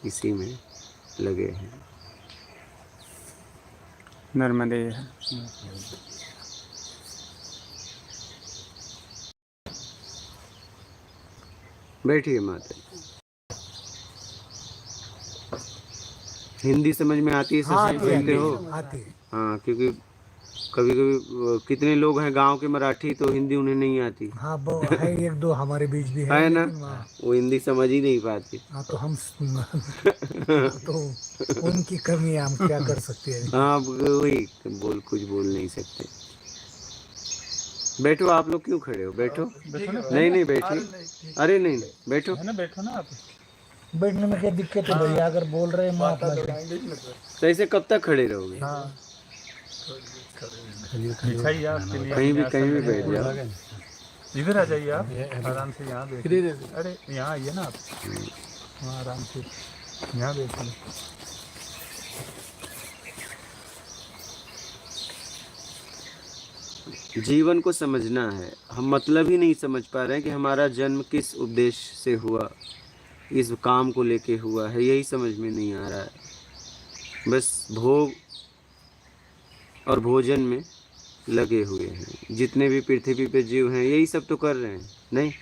इसी में लगे हैं। नर्मदे। बैठिए माता जी। हिंदी समझ में आती है? हाँ, सच आती बोलते हो? आती है। हाँ, क्योंकि कभी कभी कितने लोग हैं गांव के मराठी, तो हिंदी उन्हें नहीं आती हाँ, वो है, एक दो हमारे बीच भी है, है ना, लेकिन वहाँ वो हिंदी समझ ही नहीं पाते। हाँ, तो हम तो उनकी कमी है, हम क्या कर सकते हैं। हाँ, वही कुछ बोल नहीं सकते। बैठो, आप लोग क्यों खड़े हो? बैठो। नहीं नहीं, बैठिए। अरे नहीं नहीं, बैठो। है ना, बैठो ना आप। बैठने में क्या दिक्कत है भैया, अगर बोल रहे हैं माफ तो ऐसे कब तक खड़े रहोगे? हाँ, बिछाइए आपके लिए। कहीं भी बैठ जाओ। इधर आ जाइए आप, आराम से यहाँ बैठिए। अरे यहाँ आइए ना आप, वहाँ आराम से यहाँ बैठिए। जीवन को समझना है। हम मतलब ही नहीं समझ पा रहे हैं कि हमारा जन्म किस उद्देश्य से हुआ, इस काम को लेके हुआ है, यही समझ में नहीं आ रहा है। बस भोग और भोजन में लगे हुए हैं। जितने भी पृथ्वी पे जीव हैं यही सब तो कर रहे हैं, नहीं?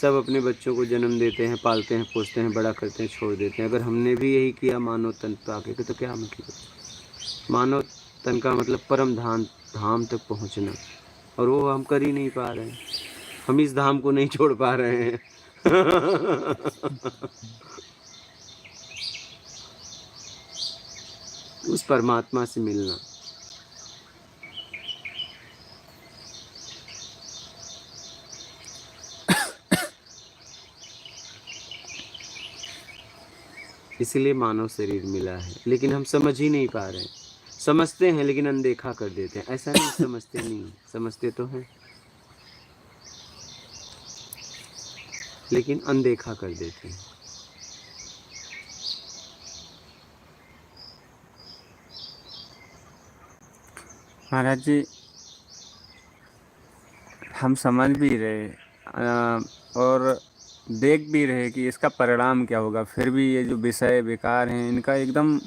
सब अपने बच्चों को जन्म देते हैं, पालते हैं, पोसते हैं, बड़ा करते हैं, छोड़ देते हैं। अगर हमने भी यही किया मानव तन पाके तो क्या मतलब? मानव तन का मतलब परम धाम तक पहुंचना, और वो हम कर ही नहीं पा रहे हैं। हम इस धाम को नहीं छोड़ पा रहे हैं। उस परमात्मा से मिलना। इसीलिए मानव शरीर मिला है, लेकिन हम समझ ही नहीं पा रहे हैं। समझते हैं लेकिन अनदेखा कर देते हैं। ऐसा नहीं, समझते नहीं, समझते तो हैं लेकिन अनदेखा कर देते हैं। महाराज जी, हम समझ भी रहे और देख भी रहे कि इसका परिणाम क्या होगा, फिर भी ये जो विषय बेकार हैं, इनका एकदम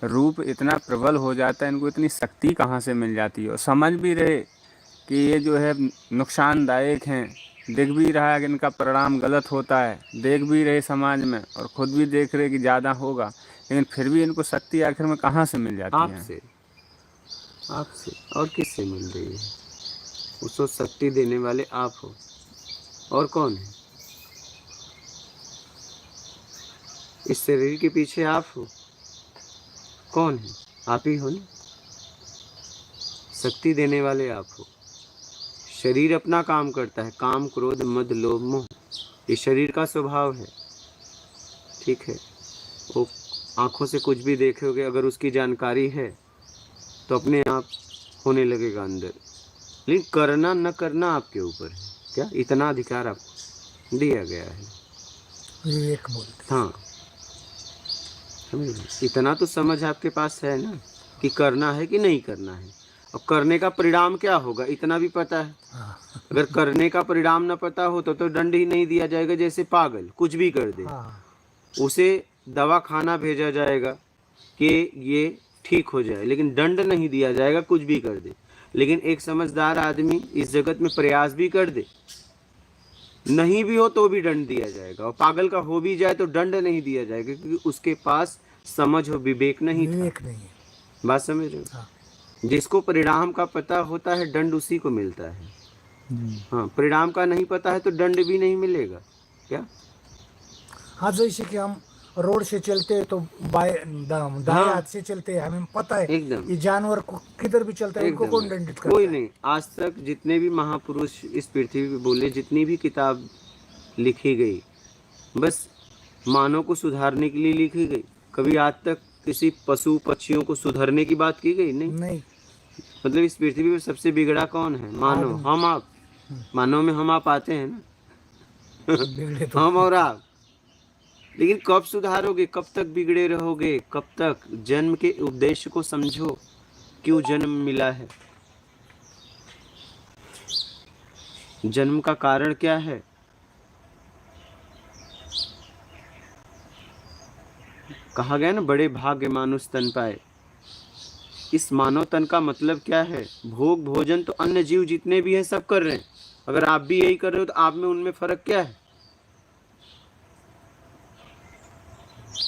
रूप इतना प्रबल हो जाता है, इनको इतनी शक्ति कहाँ से मिल जाती है। और समझ भी रहे कि ये जो है नुकसानदायक हैं, देख भी रहा है कि इनका परिणाम गलत होता है, देख भी रहे समाज में, और ख़ुद भी देख रहे कि ज़्यादा होगा, लेकिन फिर भी इनको शक्ति आखिर में कहाँ से मिल जाती है? आपसे और किससे मिल रही है? उसको शक्ति देने वाले आप हो, और कौन है? इस शरीर के पीछे आप हो, कौन है? आप ही हो ना। शक्ति देने वाले आप हो। शरीर अपना काम करता है, काम क्रोध मद लोभ मोह, ये शरीर का स्वभाव है, ठीक है। वो आँखों से कुछ भी देखोगे, अगर उसकी जानकारी है तो अपने आप होने लगेगा अंदर। लेकिन करना न करना आपके ऊपर है। क्या इतना अधिकार आपको दिया गया है? विवेक बोलते। हाँ, समझ, इतना तो समझ आपके पास है ना कि करना है कि नहीं करना है। और करने का परिणाम क्या होगा इतना भी पता है। हाँ, अगर करने का परिणाम न पता हो तो दंड ही नहीं दिया जाएगा। जैसे पागल कुछ भी कर दे, हाँ, उसे दवा खाना भेजा जाएगा कि ये ठीक हो जाए, लेकिन दंड नहीं दिया जाएगा कुछ भी कर दे। लेकिन एक समझदार आदमी इस जगत में प्रयास भी कर दे, नहीं भी हो तो भी दंड दिया जाएगा। और पागल का हो भी जाए तो दंड नहीं दिया जाएगा, क्योंकि उसके पास समझ और विवेक नहीं था। विवेक नहीं है। बात समझ रहे हो? हाँ, जिसको परिणाम का पता होता है दंड उसी को मिलता है। हाँ, परिणाम का नहीं पता है तो दंड भी नहीं मिलेगा। क्या? हाँ, जैसे कि हम रोड से चलते हैं तो दाएं हाँ, हाथ से चलते हैं, हमें पता है एकदम ये जानवर को किधर भी चलता है, उनको कौन दंडित करता कोई है? नहीं। आज तक जितने भी महापुरुष इस पृथ्वी पे बोले, जितनी भी किताब लिखी गई, बस मानव को सुधारने के लिए लिखी गई। कभी आज तक किसी पशु पक्षियों को सुधारने की बात की गई नहीं। नहीं, मतलब इस पृथ्वी पे सबसे बिगड़ा कौन है? मानव। आदमी। हम आप, मानव में हम आप आते हैं ना। बिगड़े तो हम और आप। लेकिन कब सुधारोगे? कब तक बिगड़े रहोगे? कब तक? जन्म के उद्देश्य को समझो, क्यों जन्म मिला है, जन्म का कारण क्या है। कहा गया ना, बड़े भाग्य मानुष तन पाए। इस मानव तन का मतलब क्या है? भोग भोजन तो अन्य जीव जितने भी हैं सब कर रहे हैं। अगर आप भी यही कर रहे हो तो आप में उनमें फर्क क्या है?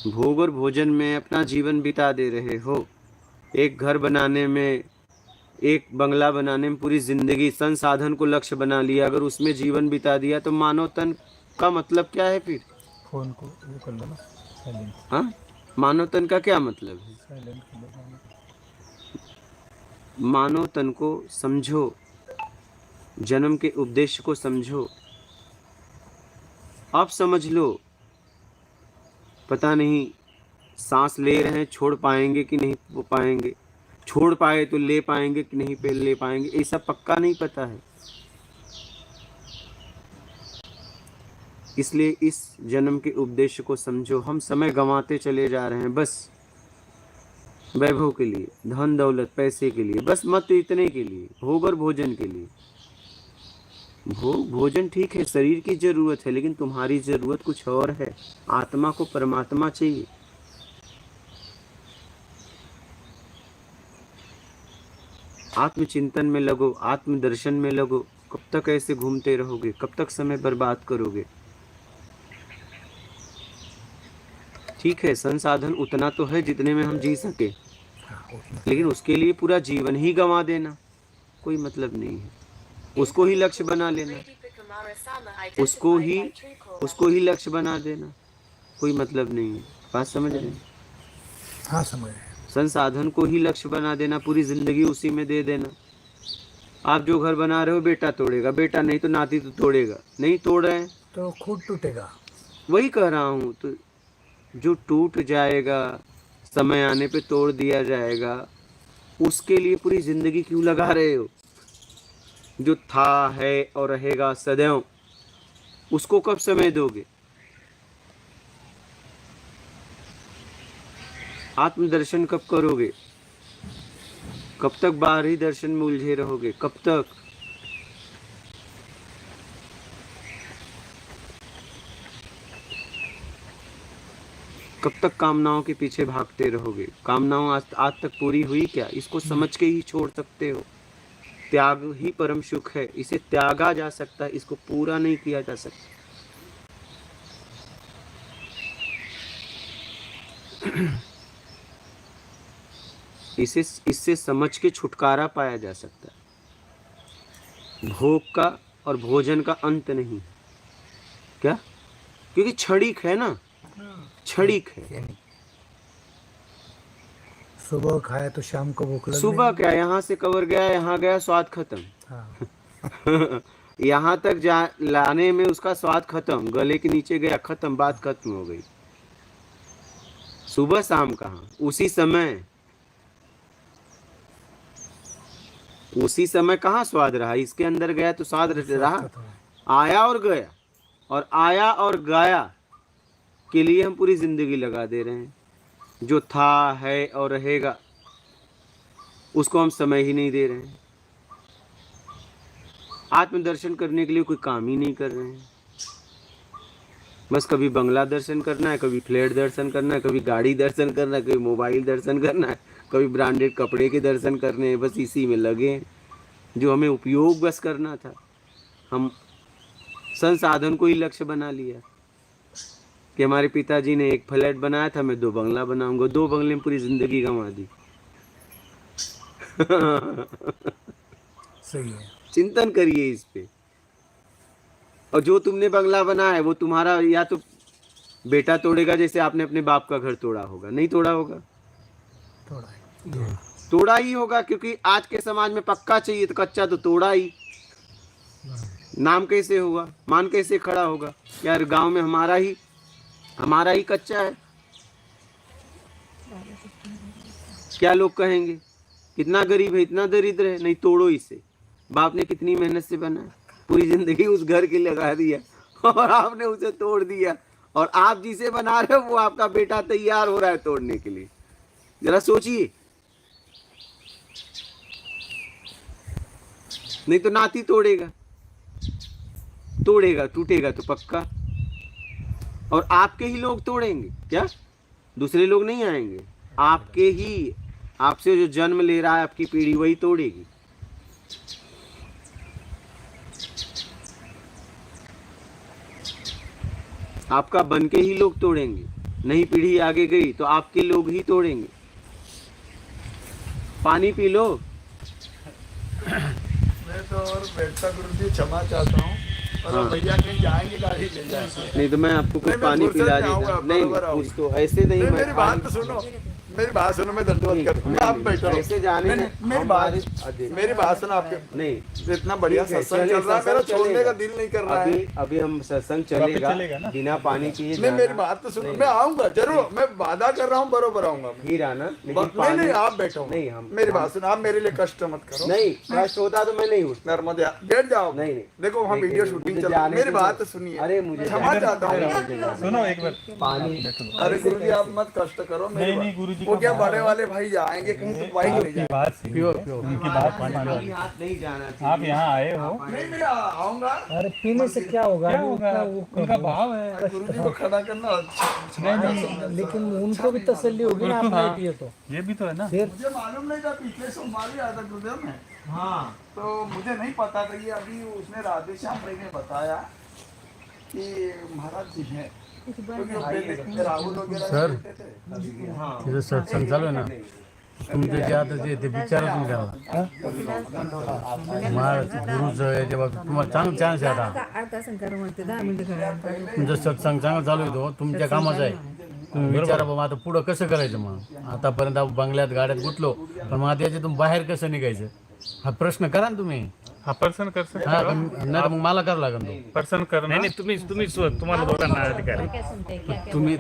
भोग और भोजन में अपना जीवन बिता दे रहे हो। एक घर बनाने में, एक बंगला बनाने में पूरी जिंदगी संसाधन को लक्ष्य बना लिया, अगर उसमें जीवन बिता दिया तो मानव तन का मतलब क्या है फिर? फोन को वो कर लो ना, साइलेंट हाँ, मानव तन का क्या मतलब है? साइलेंट कर लो। मानव तन को समझो, जन्म के उद्देश्य को समझो। आप समझ लो, पता नहीं सांस ले रहे हैं, छोड़ पाएंगे कि नहीं वो पाएंगे, छोड़ पाए तो ले पाएंगे कि नहीं पे ले पाएंगे, ऐसा पक्का नहीं पता है। इसलिए इस जन्म के उद्देश्य को समझो। हम समय गंवाते चले जा रहे हैं बस वैभव के लिए, धन दौलत पैसे के लिए, बस मत इतने के लिए, भोग और भोजन के लिए। भोग भोजन ठीक है, शरीर की जरूरत है, लेकिन तुम्हारी जरूरत कुछ और है। आत्मा को परमात्मा चाहिए। आत्मचिंतन में लगो, आत्मदर्शन में लगो। कब तक ऐसे घूमते रहोगे? कब तक समय बर्बाद करोगे? ठीक है, संसाधन उतना तो है जितने में हम जी सके, लेकिन उसके लिए पूरा जीवन ही गंवा देना कोई मतलब नहीं है। उसको ही लक्ष्य बना लेना, उसको ही लक्ष्य बना देना कोई मतलब नहीं है। बात समझ रहे हैं? हाँ समझ रहे हैं। संसाधन को ही लक्ष्य बना देना, पूरी जिंदगी उसी में दे देना। आप जो घर बना रहे हो बेटा तोड़ेगा, बेटा नहीं तो नाती तो तोड़ेगा, नहीं तोड़ रहे हैं तो खुद टूटेगा। वही कह रहा हूँ। तो जो टूट जाएगा, समय आने पे तोड़ दिया जाएगा, उसके लिए पूरी जिंदगी क्यों लगा रहे हो? जो था है और रहेगा सदैव, उसको कब समय दोगे? आत्मदर्शन कब करोगे? कब तक बाहरी दर्शन में उलझे रहोगे? कब तक? कब तक कामनाओं के पीछे भागते रहोगे? कामनाओं आज तक पूरी हुई क्या? इसको समझ के ही छोड़ सकते हो। त्याग ही परम सुख है, इसे त्यागा जा सकता है, इसको पूरा नहीं किया जा सकता। इससे समझ के छुटकारा पाया जा सकता है। भोग का और भोजन का अंत नहीं। क्या? क्योंकि क्षणिक है ना, क्षणिक है। सुबह खाया तो शाम को भूख लगने सुबह क्या, यहाँ से कवर गया, यहाँ गया, स्वाद खत्म। हाँ। यहाँ तक लाने में उसका स्वाद खत्म, गले के नीचे गया, खत्म, बात खत्म हो गई। सुबह शाम कहाँ, उसी समय कहाँ स्वाद रहा? इसके अंदर गया तो स्वाद रहा। आया और गया, और आया और गया के लिए हम पूरी जिंदगी लगा दे रहे हैं। जो था है और रहेगा उसको हम समय ही नहीं दे रहे हैं। आत्मदर्शन करने के लिए कोई काम ही नहीं कर रहे हैं। बस कभी बंगला दर्शन करना है, कभी फ्लैट दर्शन करना है, कभी गाड़ी दर्शन करना है, कभी मोबाइल दर्शन करना है, कभी ब्रांडेड कपड़े के दर्शन करने हैं। बस इसी में लगे हैं। जो हमें उपयोग बस करना था, हम संसाधन को ही लक्ष्य बना लिया कि हमारे पिताजी ने एक फ्लैट बनाया था, मैं 2 बंगला बनाऊंगा। 2 बंगले में पूरी जिंदगी गंवा दी। सही है। चिंतन करिए इस पे। और जो तुमने बंगला बनाया है वो तुम्हारा या तो बेटा तोड़ेगा, जैसे आपने अपने बाप का घर तोड़ा होगा, नहीं तोड़ा होगा, तोड़ा ही होगा। क्योंकि आज के समाज में पक्का चाहिए तो कच्चा तो तोड़ा ही। नाम कैसे होगा, मान कैसे खड़ा होगा? यार गांव में हमारा ही कच्चा है, क्या लोग कहेंगे? कितना गरीब है, इतना दरिद्र है। नहीं, तोड़ो इसे। बाप ने कितनी मेहनत से बनाया, पूरी जिंदगी उस घर के लगा दिया, और आपने उसे तोड़ दिया। और आप जिसे बना रहे हो वो आपका बेटा तैयार हो रहा है तोड़ने के लिए। जरा सोचिए। नहीं तो नाती तोड़ेगा, टूटेगा तो पक्का। और आपके ही लोग तोड़ेंगे क्या? दूसरे लोग नहीं आएंगे। आपके ही, आपसे जो जन्म ले रहा है आपकी पीढ़ी, वही तोड़ेगी। आपका बन के ही लोग तोड़ेंगे। नई पीढ़ी आगे गई तो आपके लोग ही तोड़ेंगे। पानी पी लो। मैं तो और बैठता गुरु जी क्षमा चाहता हूँ, और अब भैया कहीं जाएंगे गाड़ी ले जाएंगे। नहीं तो मैं आपको कुछ नहीं, मैं पानी फुर्सत पिला में देता। आऊंगा, नहीं बराबर कुछ आऊंगा। तो ऐसे नहीं। नहीं, मैं मेरी बात तो सुनो, मेरी बात सुनो, मैं दंडवत करूँ, आप बैठो। ऐसे जाने नहीं, में मेरी बात सुनो आपके। नहीं, इतना बढ़िया ठीक है, सत्संग चल रहा है, मेरा छोड़ने का दिल नहीं कर रहा है। अभी हम सत्संग चलेगा बिना पानी पिए नहीं, मेरी बात तो सुनो, मैं आऊंगा जरूर, मैं वादा कर रहा हूँ, बरोबर आऊंगा। फिर आना, लेकिन नहीं पानी नहीं, आप बैठो। नहीं, हम मेरी बात सुनो, आप मेरे लिए कष्ट मत करो। नहीं, कष्ट होता तो मैं नहीं उठता। नर्मदे बैठ जाओ। नहीं नहीं, देखो वहाँ वीडियो शूटिंग मुझे चल रही है, जाने मेरी दो। बात तो सुनिए। अरे मुझे क्षमा जाने चाहता हूँ। दो। सुनो एक बार, पानी अरे गुरु जी, आप मत कष्ट करो। मेरी नहीं बात- गुरुजी वो का क्या बात बड़े वाले भाई जाएंगे कहीं तो बाइक ले आपकी जाएंगे। बात सही है, उनकी बात मान लो। पानी हाथ नहीं जाना आप चाहिए। यहाँ आए हो, नहीं मैं आऊंगा। अरे पीने से क्या होगा? क्या होगा? उनका भाव है। गुरु जी को खड़ा करना। लेकिन उनको भी तसल्ली होगी ना, आप नहीं पिए तो। ये भी तो है ना। फिर मुझे मालूम नहीं था, पिछले सोमवार ही आया था गुरुदेव में। हाँ, तो मुझे नहीं पता था ये, अभी उसने राधे श्याम भाई ने बताया कि महाराज जी हैं, क्योंकि वो पहले राहुल वगैरह सर, कहते थे। हाँ, तिथं सत्संग चालू आहे ना, तुमचे जे आता ते विचारा तुम्ही त्याला महाराज गुरुचं याच्या बाबतीत तुम्हाला चांगलं चान्स आहे आता. अर्धा संकार म्हणते 10 मिनिटं करा. तुमचं सत्संग चांगला चालू आहे तो, तुमच्या कामाचा आहे. तुम्ही विचारा बाबा आता पुढं कसं करायचं. मग आतापर्यंत आपण बंगल्यात गाड्यात गुतलो, पण मग आता याच्यातून बाहेर कसं निघायचं हा प्रश्न करा ना तुम्ही. हा पर्सन कर सकते हा हो. नाही तर मग मला करावं लागेल तो. पर्सन करना. नाही तुम्हाला दोघांना अधिकार आहे. क्या सुनते हैं, क्या तुम्ही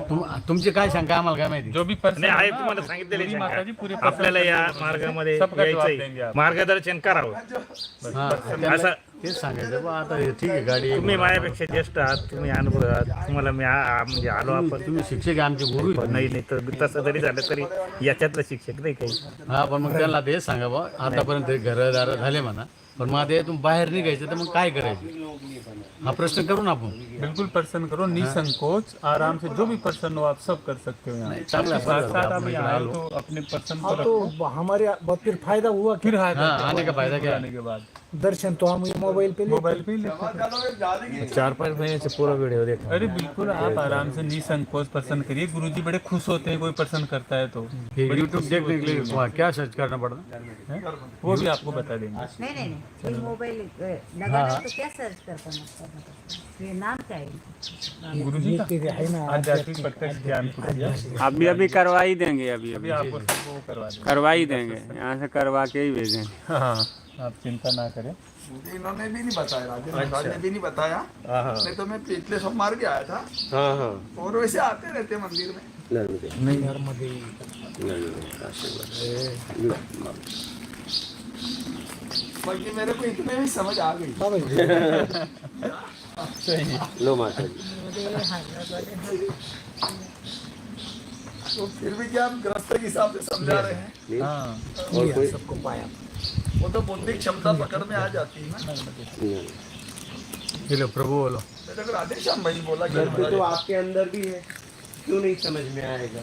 तुमची काय शंका आम्हाला काय माहिती. जो भी पर्सन नाही आहे तुम्हाला सांगितलेलं पूरी आहे माताजी पूरे शंका. आपल्याला या मार्गामध्ये सबका जवाब देंगे यायचंय, आप. मार्गदर्शन करावं. हा असं तेच सांगायचं बा. आता हे ठीक आहे गाडी तुम्ही माझ्यापेक्षा ज्येष्ठ आहात, तुम्ही अनुभव आहात, तुम्हाला मी म्हणजे आलो आपण. तुम्ही शिक्षक आहे, आमचे गुरु आहे. नाही नाही तर तसं जरी झालं तरी याच्यातलं शिक्षक नाही काही. हा पण मग त्याला तेच सांगा बा. आतापर्यंत घरदार झाले म्हणा, पण मग ते तुम बाहेर निघायचं तर मग काय करायचं हा प्रश्न करू ना आपण. बिल्कुल पर्सन करो, निसंकोच आराम से, जो भी पर्सन हो आप सब कर सकते हो यहाँ. चांगला साथ साथ आप आपण यहाँ आए तो अपने पर्सन हाँ को तो रखो. हमारे फिर फायदा हुआ कि फिर हाँ, आने का फायदा क्या है? आने के बाद दर्शन तो हम मोबाइल पे मोबाइल पे ही लेते हैं. चलो जा देंगे। 4-5 महीने से पूरा वीडियो देखा. अरे बिल्कुल, आप आराम से निसंकोच पर्सन करिए. गुरुजी बड़े खुश होते हैं कोई पर्सन करता है तो. यूट्यूब देखने के लिए वहाँ क्या सर्च करना पड़ता. वो भी आपको बता देंगे. नहीं नहीं नहीं, ये मोबाइल लगाना तो क्या सर्च करता है, ये नाम क्या है? गुरुजी का है ना आध्यात्मिक प्रत्यक्ष ज्ञान कुटिया. अभी अभी करवा ही देंगे. अभी अभी आपको सब वो करवा देंगे. करवा ही देंगे, यहाँ से करवा के ही भेजेंगे. हाँ, आप चिंता ना करें. इन्होंने भी नहीं बताया, राजेश महाराज ने भी नहीं बताया। नहीं तो मैं पिछले सोमवार भी आया था, हाँ हाँ, और वैसे आते रहते हैं मंदिर में। नर्मदे आशीर्वाद। बाकी मेरे को इतने भी समझ आ गई। लो माता जी। तो फिर भी क्या हम ग्रस्त के हिसाब से समझा रहे हैं। नहीं? हाँ, और कोई सबको पाया. वो तो बौद्धिक क्षमता पकड़ में आ जाती है ना। नहीं। हेलो प्रभु बोलो. तो अगर राधे श्याम भाई बोला कि घर पे तो आपके अंदर भी है, क्यों नहीं समझ में आएगा?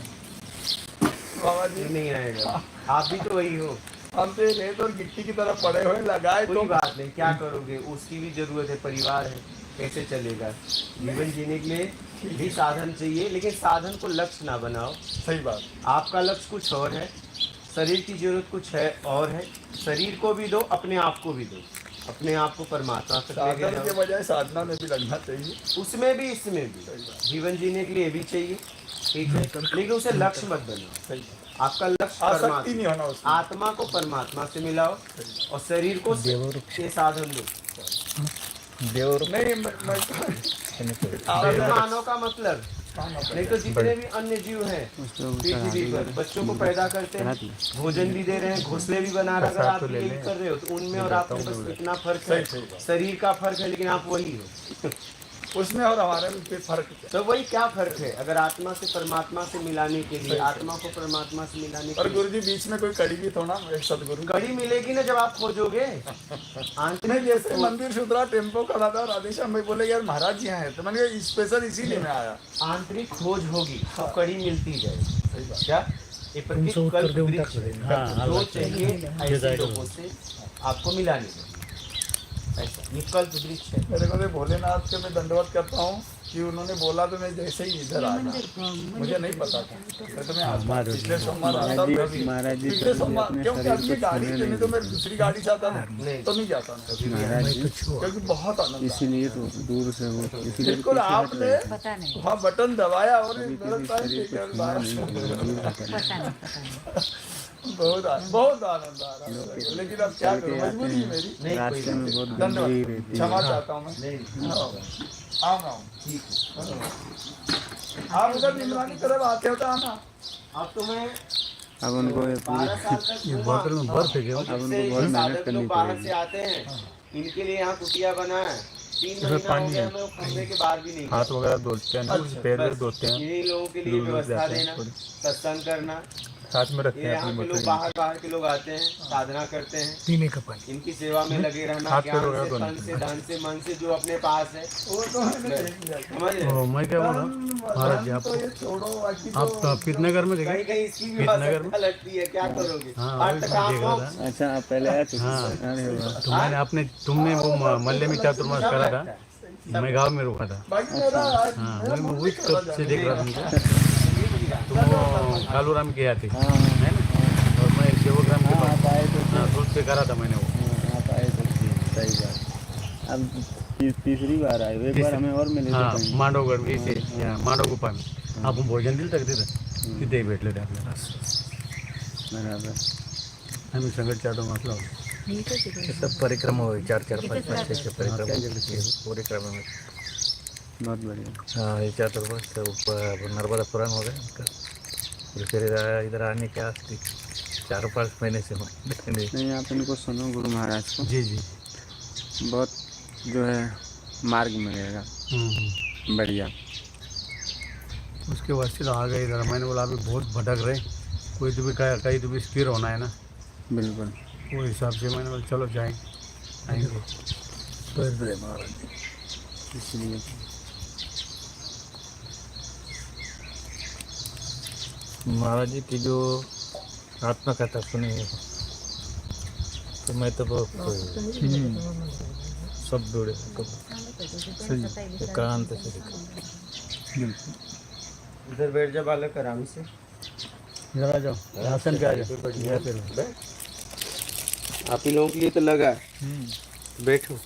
बाबा जी क्यों नहीं आएगा? आप भी तो वही हो। हम तो रेत और गिट्टी की तरह पड़े हुए, लगाए तो कोई बात नहीं, क्या करोगे? उसकी भी जरूरत है, परिवार है, कैसे चलेगा? जीवन जीने के लिए भी साधन चाहिए, लेकिन साधन को लक्ष्य ना बनाओ। सही बात। आपका लक्ष्य कुछ और है, शरीर की जरूरत कुछ है और है। शरीर को भी दो, अपने आप को भी दो, अपने आप को परमात्मा तक लेके साधन के जाओ। बजाय साधना में भी लगना चाहिए। उसमें भी इसमें भी जीवन जीने के लिए भी चाहिए, ठीक है, लेकिन उसे लक्ष्य मत बनाओ। आपका लक्ष्य आसक्ति परमात्मा, नहीं होना उसमें। आत्मा को परमात्मा से मिलाओ और शरीर को ये साधन दो। नहीं मैं मानव का मतलब, नहीं तो जितने भी अन्य जीव हैं पृथ्वी पर, बच्चों को पैदा करते हैं, भोजन भी दे रहे हैं, घोंसले भी बना रहे हैं, अगर आप यही कर रहे हो तो उनमें और आप में बस इतना फर्क है, शरीर का फर्क है, लेकिन आप वही हो। उसमें और हमारे में फिर फर्क है। तो वही क्या फर्क है? अगर आत्मा से परमात्मा से मिलाने के लिए, आत्मा को परमात्मा से मिलाने के और लिए गुरु जी बीच में कोई कड़ी भी तो ना, एक सदगुरु कड़ी मिलेगी ना जब आप खोजोगे। नहीं, आंतरिक जैसे मंदिर सुधरा, टेम्पो खड़ा था, राधेश्याम भाई बोले यार महाराज जी यहाँ है, तो मैंने कहा स्पेशल इसीलिए मैं आया। आंतरिक खोज होगी तो कड़ी मिलती जाएगी। क्या ये प्रत्येक तुमसे उत्तर देऊन वृक्ष टाकलं. हाँ, जो अलग चाहिए ये ऐसे जाएगा. लोगों से आपको मिलाने को ऐसा ये कल्प वृक्ष है। मेरे को तो भोलेनाथ के मैं दंडवत करता हूँ कि उन्होंने बोला तो मैं जैसे ही इधर आ गया, मुझे नहीं पता था। तो मैं आज पिछले सोमवार आता था, महाराज जी पिछले कभी सोमवार अपने क्योंकि शरीर अभी को गाड़ी छूने नहीं नहीं तो मैं दूसरी गाड़ी से आता था तो नहीं जाता मैं, महाराज जी क्योंकि बहुत आनंद आया। इसीलिए तो दूर से वो इसीलिए बिल्कुल आपने पता नहीं वहाँ बटन दबाया और मेरा टाइम शरीर को टिकट छूना बाहर नहीं दूर का करना। पता नहीं बहुत आनंद आ रहा है, लेकिन अब क्या करूँ, मजबूरी है मेरी। नहीं कोई रास्ते में बहुत गंदगी धन्यवाद, रहती है। क्षमा चाहता हूँ मैं। नहीं आऊँ ठीक है। आप उधर निमरानी तरफ आते हो तो आना। अब तो मैं अब उनको ये 12 साल तक ये घूमा। बोतल में बर्फ है क्या? और अब जिससे उनको बहुत ये मेहनत साधक करनी लोग बाहर पड़ेगी। से आते हैं, इनके लिए यहाँ कुटिया बना है। 3 इसमें महीना हो पानी गया है। मैं खंभे के बाहर भी नहीं हाथ वगैरह धोते हैं ना, पैर वैर बस धोते हैं, यही लोगों के लिए दूर दूर व्यवस्था जाते हैं देना, थोड़ी। सत्संग करना। साथ में रखते ये हैं यहाँ अपनी के लोग बोतल। बाहर के लोग आते हैं, साधना करते हैं, पीने का पानी. इनकी सेवा में लगे रहना, हाथ ज्ञान पैर वगैरह से, धोने तन के से, लिए। धन से, मन से जो अपने पास है, वो तो मैंने देख लिया। समझ रहे तो हैं? मैं क्या बोल रहा हूँ महाराज जी, तो आपको ये छोड़ो, बाकी आप तो पीतनगर में कहीं देखे? कहीं इसकी भी पीतनगर आवश्यकता लगती है, क्या करोगे? हाँ, हर वही मैं काम देख रहा हो, था. अच्छा आप पहले आ चुके हाँ। हैं? अरे वाह। तो मैंने आपने तुमने वो मल्ले में चातुर्मास करा था, मैं गांव में रुका था. बाकी मेरा हाँ, मैं वही कब से देख रहा था तुम वो कालूराम के आते हाँ है ना, और मैं सेवकराम के हाँ, पास आप आए तो हाँ, दूध से करा था मैंने वो. हाँ, आप आए तो सही बात। अब तीसरी बार आए, एक बार हमें और मिले थे हाँ कहीं। मांडवगड में इथे या मांडव गुफा में आपण भोजन दिलं तर तिथं तिथेही भेटले ते आपल्याला. बराबर। आम्ही संगत चातुर्मासला होतो. परिक्रमा होई 4-4-5-5 परिक्रमा में. बहुत बढ़िया। हाँ ये चातुर्मास नर्मदा पुराण हो गया उनका. फिर इधर आने के आज 4-5 महीने से नहीं आप इनको सुनो गुरु महाराज को, जी जी. बहुत जो है मार्ग मिलेगा बढ़िया। उसके बाद से आ गए इधर. मैंने बोला अभी बहुत भटक रहे, कोई तो भी कहीं तो भी स्थिर होना है ना, बिल्कुल। वो हिसाब से मैंने बोला चलो जाएं आएंगे. इसलिए महाराज जी की जो आत्मकथा सुनी है तो मैं तो बहुत सब जुड़े एकांत से दिखा. इधर बैठ जा बालक आराम से। इधर आ जाओ, आसन पे आ जाओ. यहाँ पे लो. आप ही लोगों के लिए तो लगा है। बैठो।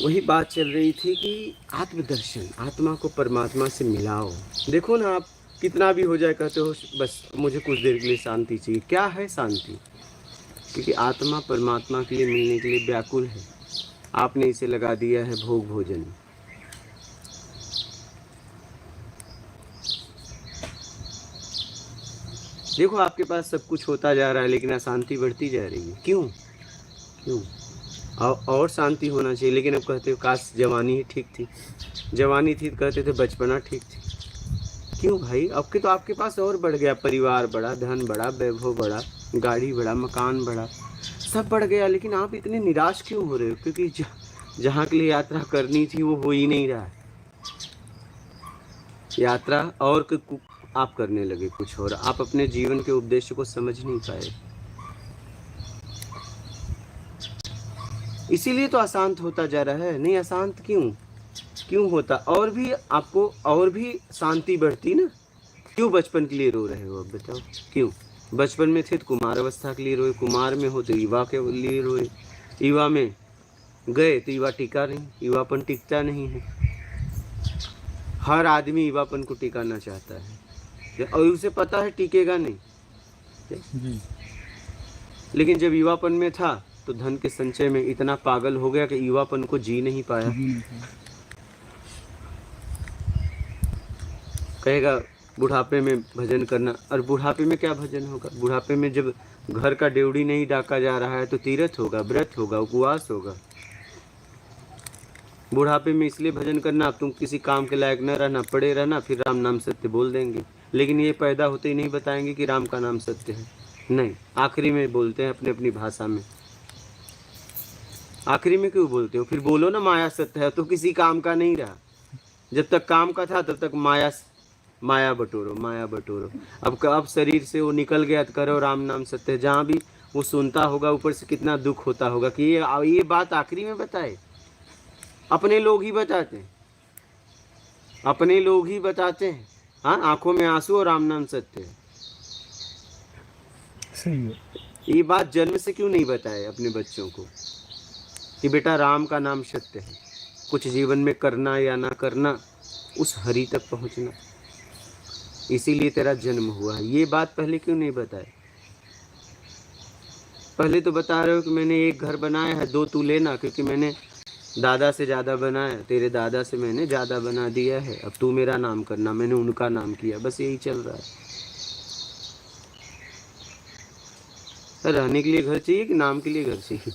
वही बात चल रही थी कि आत्मदर्शन, आत्मा को परमात्मा से मिलाओ। देखो ना, आप कितना भी हो जाए कहते हो बस मुझे कुछ देर के लिए शांति चाहिए। क्या है शांति? क्योंकि आत्मा परमात्मा के लिए मिलने के लिए व्याकुल है। आपने इसे लगा दिया है भोग भोजन। देखो आपके पास सब कुछ होता जा रहा है लेकिन अशांति बढ़ती जा रही है। क्यों? क्यों? और शांति होना चाहिए, लेकिन अब कहते हो काश जवानी ही ठीक थी। जवानी थी तो कहते थे बचपना ठीक थी। क्यों भाई? अब के तो आपके पास और बढ़ गया, परिवार बढ़ा, धन बढ़ा, वैभव बढ़ा, गाड़ी बढ़ा, मकान बढ़ा, सब बढ़ गया, लेकिन आप इतने निराश क्यों हो रहे हो? क्योंकि जहाँ के लिए यात्रा करनी थी वो हो ही नहीं रहा है। यात्रा और आप करने लगे कुछ और। आप अपने जीवन के उद्देश्य को समझ नहीं पाए, इसीलिए तो अशांत होता जा रहा है। नहीं अशांत क्यों होता? और भी आपको और भी शांति बढ़ती ना। क्यों बचपन के लिए रो रहे हो? अब बताओ क्यों? बचपन में थे तो कुमार अवस्था के लिए रोए, कुमार में हो तो युवा के लिए रोए, युवा में गए तो युवा टिका नहीं, युवापन टिकता नहीं है। हर आदमी युवापन को टिकाना चाहता है और उसे पता है टिकेगा नहीं। लेकिन जब युवापन में था तो धन के संचय में इतना पागल हो गया कि युवापन को जी नहीं पाया। कहेगा बुढ़ापे में भजन करना, और बुढ़ापे में क्या भजन होगा? बुढ़ापे में जब घर का ड्योढ़ी नहीं डाका जा रहा है तो तीर्थ होगा, व्रत होगा, उपवास होगा। बुढ़ापे में इसलिए भजन करना अब तुम किसी काम के लायक न रहना, पड़े रहना, फिर राम नाम सत्य बोल देंगे। लेकिन ये पैदा होते ही नहीं बताएंगे कि राम का नाम सत्य है। नहीं, आखिरी में बोलते हैं अपनी अपनी भाषा में। आखिरी में क्यों बोलते हो? फिर बोलो ना माया सत्य है, तो किसी काम का नहीं रहा। जब तक काम का था तब तक माया बटोरो, माया बटोरो। अब शरीर से वो निकल गया तो करो राम नाम सत्य। जहाँ भी वो सुनता होगा ऊपर से कितना दुख होता होगा कि ये बात आखिरी में बताए। अपने लोग ही बताते हैं, अपने लोग ही बताते हैं। हाँ, आंखों में आंसू और राम नाम सत्य है। सही है। ये बात जन्म से क्यों नहीं बताए अपने बच्चों को कि बेटा राम का नाम सत्य है, कुछ जीवन में करना या ना करना, उस हरि तक पहुंचना, इसीलिए तेरा जन्म हुआ है। ये बात पहले क्यों नहीं बताए? पहले तो बता रहे हो कि मैंने एक घर बनाया है, 2 तू लेना, क्योंकि मैंने दादा से ज़्यादा बनाया, तेरे दादा से मैंने ज़्यादा बना दिया है, अब तू मेरा नाम करना, मैंने उनका नाम किया, बस यही चल रहा है। रहने के लिए घर चाहिए कि नाम के लिए घर चाहिए?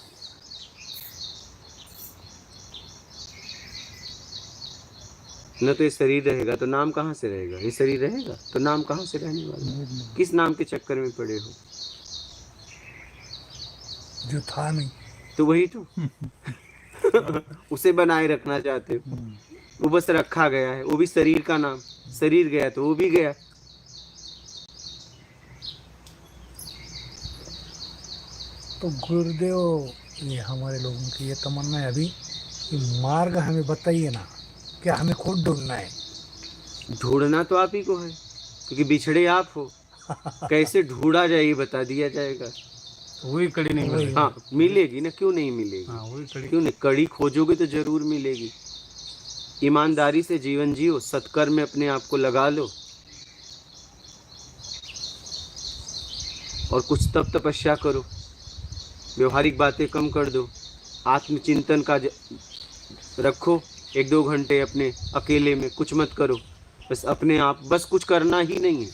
न तो ये शरीर रहेगा तो नाम कहाँ से रहेगा, ये शरीर रहेगा तो नाम कहाँ से रहने वाला? किस नाम के चक्कर में पड़े हो? जो था नहीं। तो वही तो उसे बनाए रखना चाहते हो, वो बस रखा गया है, वो भी शरीर का नाम। शरीर गया तो वो भी गया। तो गुरुदेव, ये हमारे लोगों की ये तमन्ना है अभी कि मार्ग हमें बताइए ना, क्या हमें खुद ढूंढना है? ढूंढना तो आप ही को है, क्योंकि बिछड़े आप हो। कैसे ढूंढा जाए ये बता दिया जाएगा। वही कड़ी नहीं मिल रही। हाँ, मिलेगी ना, क्यों नहीं मिलेगी? हाँ, वही कड़ी। क्यों नहीं? कड़ी खोजोगे तो जरूर मिलेगी। ईमानदारी से जीवन जियो, सत्कर्म में अपने आप को लगा लो, और कुछ तप तपस्या करो, व्यवहारिक बातें कम कर दो, आत्मचिंतन का रखो 1-2 घंटे अपने अकेले में, कुछ मत करो, बस अपने आप, बस कुछ करना ही नहीं है,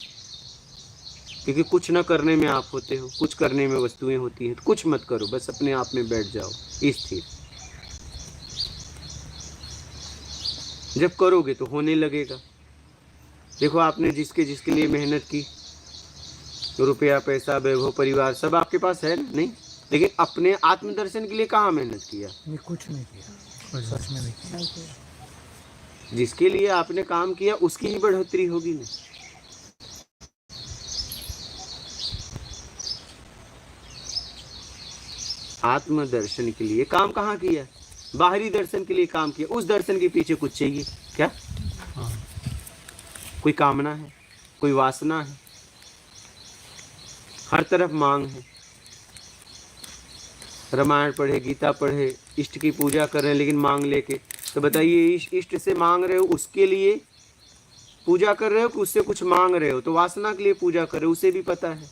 क्योंकि कुछ न करने में आप होते हो, कुछ करने में वस्तुएं होती हैं। तो कुछ मत करो, बस अपने आप में बैठ जाओ स्थिर। जब करोगे तो होने लगेगा। देखो, आपने जिसके लिए मेहनत की, रुपया, पैसा, वैभव, परिवार सब आपके पास है नहीं, लेकिन अपने आत्मदर्शन के लिए कहाँ मेहनत किया? मैं कुछ नहीं किया, सच में नहीं किया। जिसके लिए आपने काम किया उसकी ही बढ़ोतरी होगी ना। आत्मदर्शन के लिए काम कहाँ किया? बाहरी दर्शन के लिए काम किया। उस दर्शन के पीछे कुछ चाहिए क्या? कोई कामना है, कोई वासना है, हर तरफ मांग है। रामायण पढ़े, गीता पढ़े, इष्ट की पूजा कर रहे हैं, लेकिन मांग लेके, तो बताइए इष्ट से मांग रहे हो, उसके लिए पूजा कर रहे हो कि उससे कुछ मांग रहे हो? तो वासना के लिए पूजा कर रहे हो, उसे भी पता है।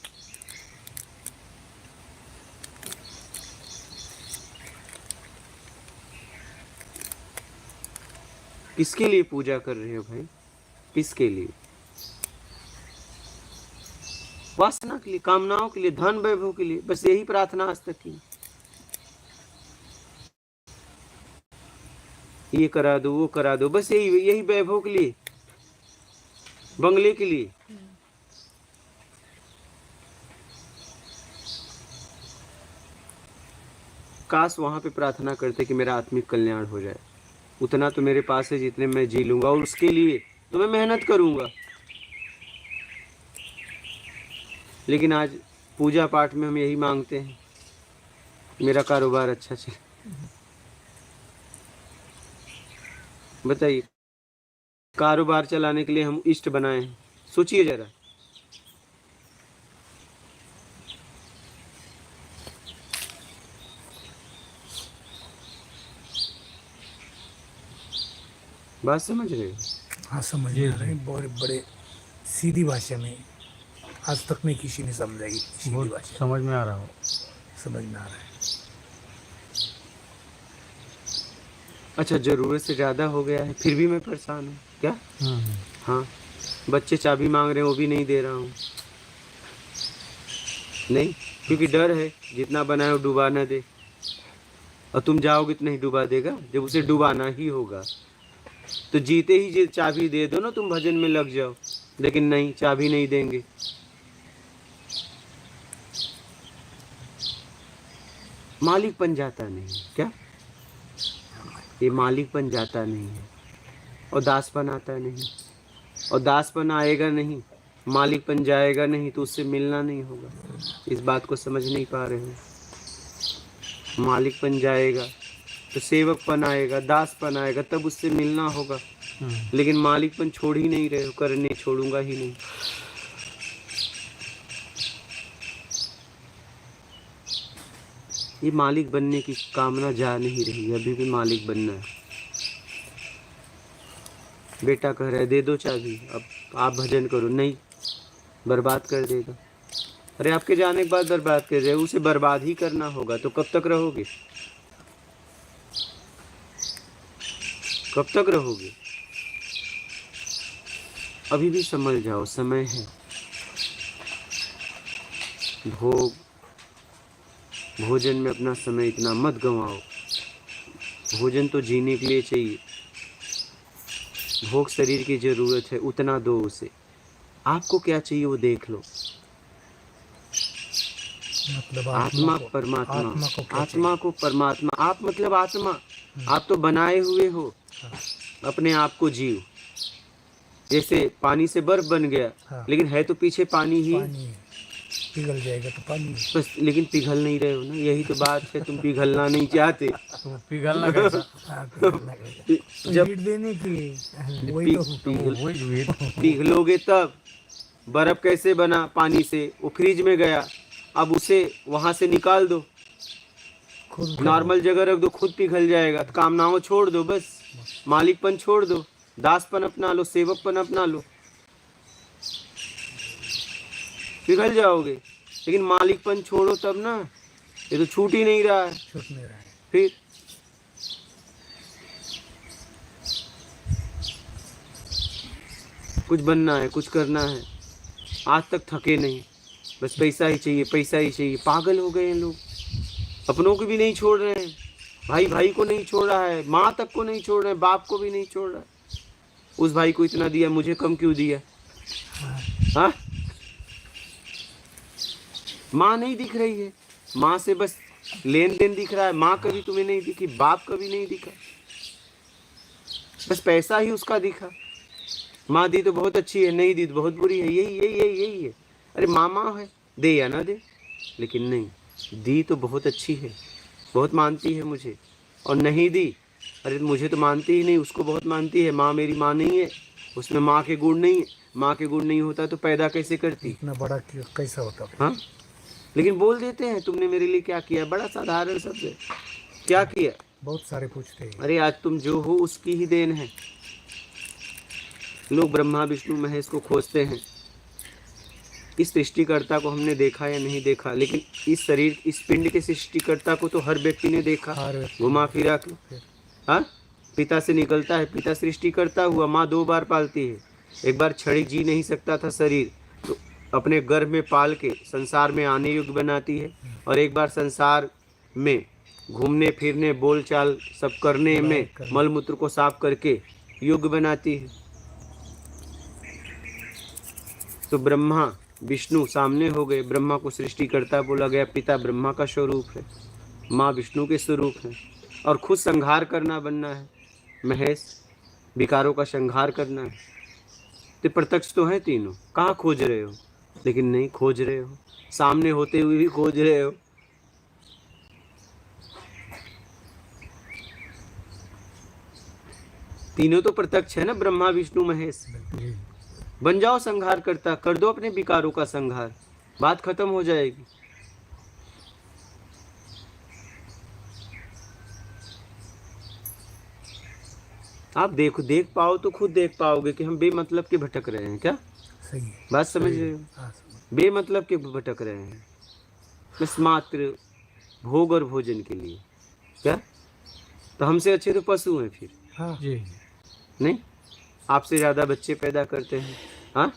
किसके लिए पूजा कर रहे हो भाई? किसके लिए? वासना के लिए, कामनाओं के लिए, धन वैभव के लिए, बस यही प्रार्थना आज तक की। ये करा दो, वो करा दो, बस यही वैभव के लिए, बंगले के लिए। काश वहां पे प्रार्थना करते कि मेरा आत्मिक कल्याण हो जाए। उतना तो मेरे पास है जितने मैं जी लूंगा, और उसके लिए तो मैं मेहनत करूंगा। लेकिन आज पूजा पाठ में हम यही मांगते हैं, मेरा कारोबार अच्छा चले। बताइए, कारोबार चलाने के लिए हम इष्ट बनाए हैं, सोचिए जरा। बात समझ रहे हो? हाँ, समझ रहे हैं। बहुत बड़े सीधी भाषा में, आज तक में किसी ने समझाई सीधी बहुत भाषा, समझ में आ रहा हो। समझ में आ रहा है। अच्छा, जरूरत से ज़्यादा हो गया है, फिर भी मैं परेशान हूँ क्या? हाँ, बच्चे चाबी मांग रहे हैं, वो भी नहीं दे रहा हूँ। नहीं, क्योंकि डर है जितना बनाए वो डुबा ना दे, और तुम जाओगे तो नहीं डुबा देगा, जब उसे डुबाना ही होगा। तो जीते ही चाबी दे दो ना, तुम भजन में लग जाओ, लेकिन नहीं, चाबी नहीं देंगे। मालिकपन जाता नहीं क्या? ये मालिकपन जाता नहीं है। और दासपन आता है नहीं, और दासपन आएगा नहीं, मालिकपन जाएगा नहीं, तो उससे मिलना नहीं होगा। इस बात को समझ नहीं पा रहे हो। मालिकपन जाएगा तो सेवकपन आएगा, दासपन आएगा, तब उससे मिलना होगा। लेकिन मालिकपन छोड़ ही नहीं रहे हो, करने छोड़ूंगा ही नहीं। ये मालिक बनने की कामना जा नहीं रही, अभी भी मालिक बनना है। बेटा कह रहा है दे दो चाबी, अब आप भजन करो, नहीं, बर्बाद कर देगा। अरे आपके जाने के बाद बर्बाद कर रहे, उसे बर्बाद ही करना होगा, तो कब तक रहोगे? कब तक रहोगे? अभी भी समझ जाओ, समय है। भोजन में अपना समय इतना मत गंवाओ। भोजन तो जीने के लिए चाहिए, भोग शरीर की जरूरत है, उतना दो उसे। आपको क्या चाहिए वो देख लो। मतलब आत्मा परमात्मा, आत्मा को परमात्मा। आप मतलब आत्मा, आप तो बनाए हुए हो अपने आप को जीव। जैसे पानी से बर्फ बन गया, हाँ। लेकिन है तो पीछे पानी ही, पानी है, पिघल जाएगा तो पानी है। बस। लेकिन पिघल नहीं रहे हो ना, यही तो बात है, तुम पिघलना नहीं चाहते। तो पिघलना कैसा? हाँ, पिघलना कैसा? जब हीट देने की वही तो पिघलोगे तब। बर्फ कैसे बना? पानी से, वो फ्रिज में गया, अब उसे वहां से निकाल दो, खुद नॉर्मल जगह रख दो, खुद पिघल जाएगा। तो कामनाओं छोड़ दो, बस मालिकपन छोड़ दो, दासपन अपना लो, सेवकपन अपना लो, पिघल जाओगे। लेकिन मालिकपन छोड़ो तब ना, ये तो छूट ही नहीं रहा है। छूट नहीं रहा है। फिर कुछ बनना है, कुछ करना है, आज तक थके नहीं, बस पैसा ही चाहिए, पैसा ही चाहिए। पागल हो गए हैं लोग, अपनों को भी नहीं छोड़ रहे हैं, भाई भाई को नहीं छोड़ रहा है, माँ तक को नहीं छोड़ रहे हैं, बाप को भी नहीं छोड़ रहा है। उस भाई को इतना दिया, मुझे कम क्यों दिया? हाँ, माँ नहीं दिख रही है, माँ से बस लेन देन दिख रहा है। माँ कभी तुम्हें नहीं दिखी, बाप कभी नहीं दिखा, बस पैसा ही उसका दिखा। माँ दी तो बहुत अच्छी है, नहीं दी तो बहुत बुरी है, यही यही यही यही है। अरे माँ है, दे या ना दे, लेकिन नहीं, दी तो बहुत अच्छी है, बहुत मानती है मुझे, और नहीं दी, अरे मुझे तो मानती ही नहीं, उसको बहुत मानती है। माँ मेरी माँ नहीं है, उसमें माँ के गुण नहीं है। माँ के गुण नहीं होता तो पैदा कैसे करती? इतना बड़ा कैसा होता है? हाँ, लेकिन बोल देते हैं तुमने मेरे लिए क्या किया। बड़ा साधारण शब्द है, क्या किया? बहुत सारे पूछते हैं। अरे आज तुम जो हो उसकी ही देन है। लोग ब्रह्मा विष्णु महेश को खोजते हैं, इस सृष्टिकर्ता को हमने देखा या नहीं देखा, लेकिन इस शरीर, इस पिंड के सृष्टिकर्ता को तो हर व्यक्ति ने देखा, घुमा फिरा के। हाँ, पिता से निकलता है, पिता सृष्टिकर्ता हुआ। माँ 2 बार पालती है, एक बार क्षणिक जी नहीं सकता था शरीर, तो अपने गर्भ में पाल के संसार में आने योग्य बनाती है, और एक बार संसार में घूमने फिरने, बोलचाल सब करने में, मल मूत्र को साफ करके योग्य बनाती है। तो ब्रह्मा विष्णु सामने हो गए, ब्रह्मा को सृष्टिकर्ता बोला गया, पिता ब्रह्मा का स्वरूप है, माँ विष्णु के स्वरूप है, और खुद संहार करना बनना है। महेश विकारों का संहार करना है। तो प्रत्यक्ष तो है तीनों, कहाँ खोज रहे हो? लेकिन नहीं खोज रहे हो, सामने होते हुए भी खोज रहे हो। तीनों तो प्रत्यक्ष है ना, ब्रह्मा विष्णु महेश। बन जाओ संहार करता, कर दो अपने विकारों का संहार, बात खत्म हो जाएगी। आप देख पाओ तो खुद देख पाओगे कि हम बेमतलब के भटक रहे हैं। क्या सही है? बात समझ रहे हो? बेमतलब के भटक रहे हैं, बस मात्र भोग और भोजन के लिए। क्या? तो हमसे अच्छे तो पशु हैं फिर। हाँ जी, नहीं, आपसे ज़्यादा बच्चे पैदा करते हैं। हाँ,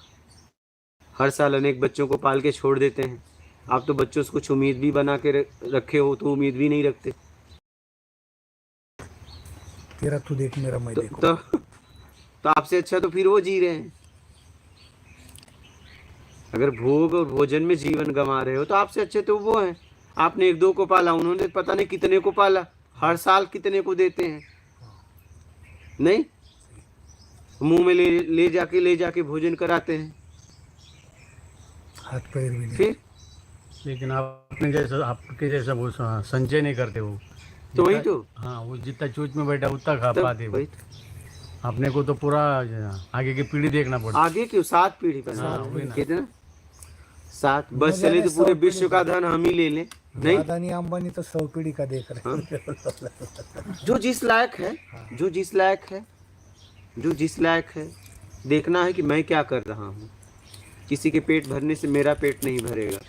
हर साल अनेक बच्चों को पाल के छोड़ देते हैं। आप तो बच्चों से कुछ उम्मीद भी बना के रखे हो, तो उम्मीद भी नहीं रखते। तेरा तू देख, मेरा मैं देखूं। तो आपसे अच्छा तो फिर वो जी रहे हैं। अगर भोग और भोजन में जीवन गंवा रहे हो तो आपसे अच्छे तो वो हैं। आपने 1-2 को पाला, उन्होंने पता नहीं कितने को पाला, हर साल कितने को देते हैं। नहीं, मुंह में ले जाके भोजन कराते हैं, हाथ पैर भी नहीं। फिर लेकिन आपके जैसा वो संचय नहीं करते वो। तो वही जितना- तो हाँ, वो जितना चोच में बैठा उतना खा पाते वो। वही तो। अपने को तो पूरा आगे की पीढ़ी देखना पड़ता। आगे क्यों 7 पीढ़ी बना हाँ, वही ना। कितना 7 बस न चले जाने तो पूरे 100 विश्व का धन हम ही ले लें। नहीं, अदानी अंबानी तो 100 पीढ़ी का देख रहे हैं। जो जिस लायक है, जो जिस लायक है, जो जिस लायक है, देखना है कि मैं क्या कर रहा हूँ। किसी के पेट भरने से मेरा पेट नहीं भरेगा।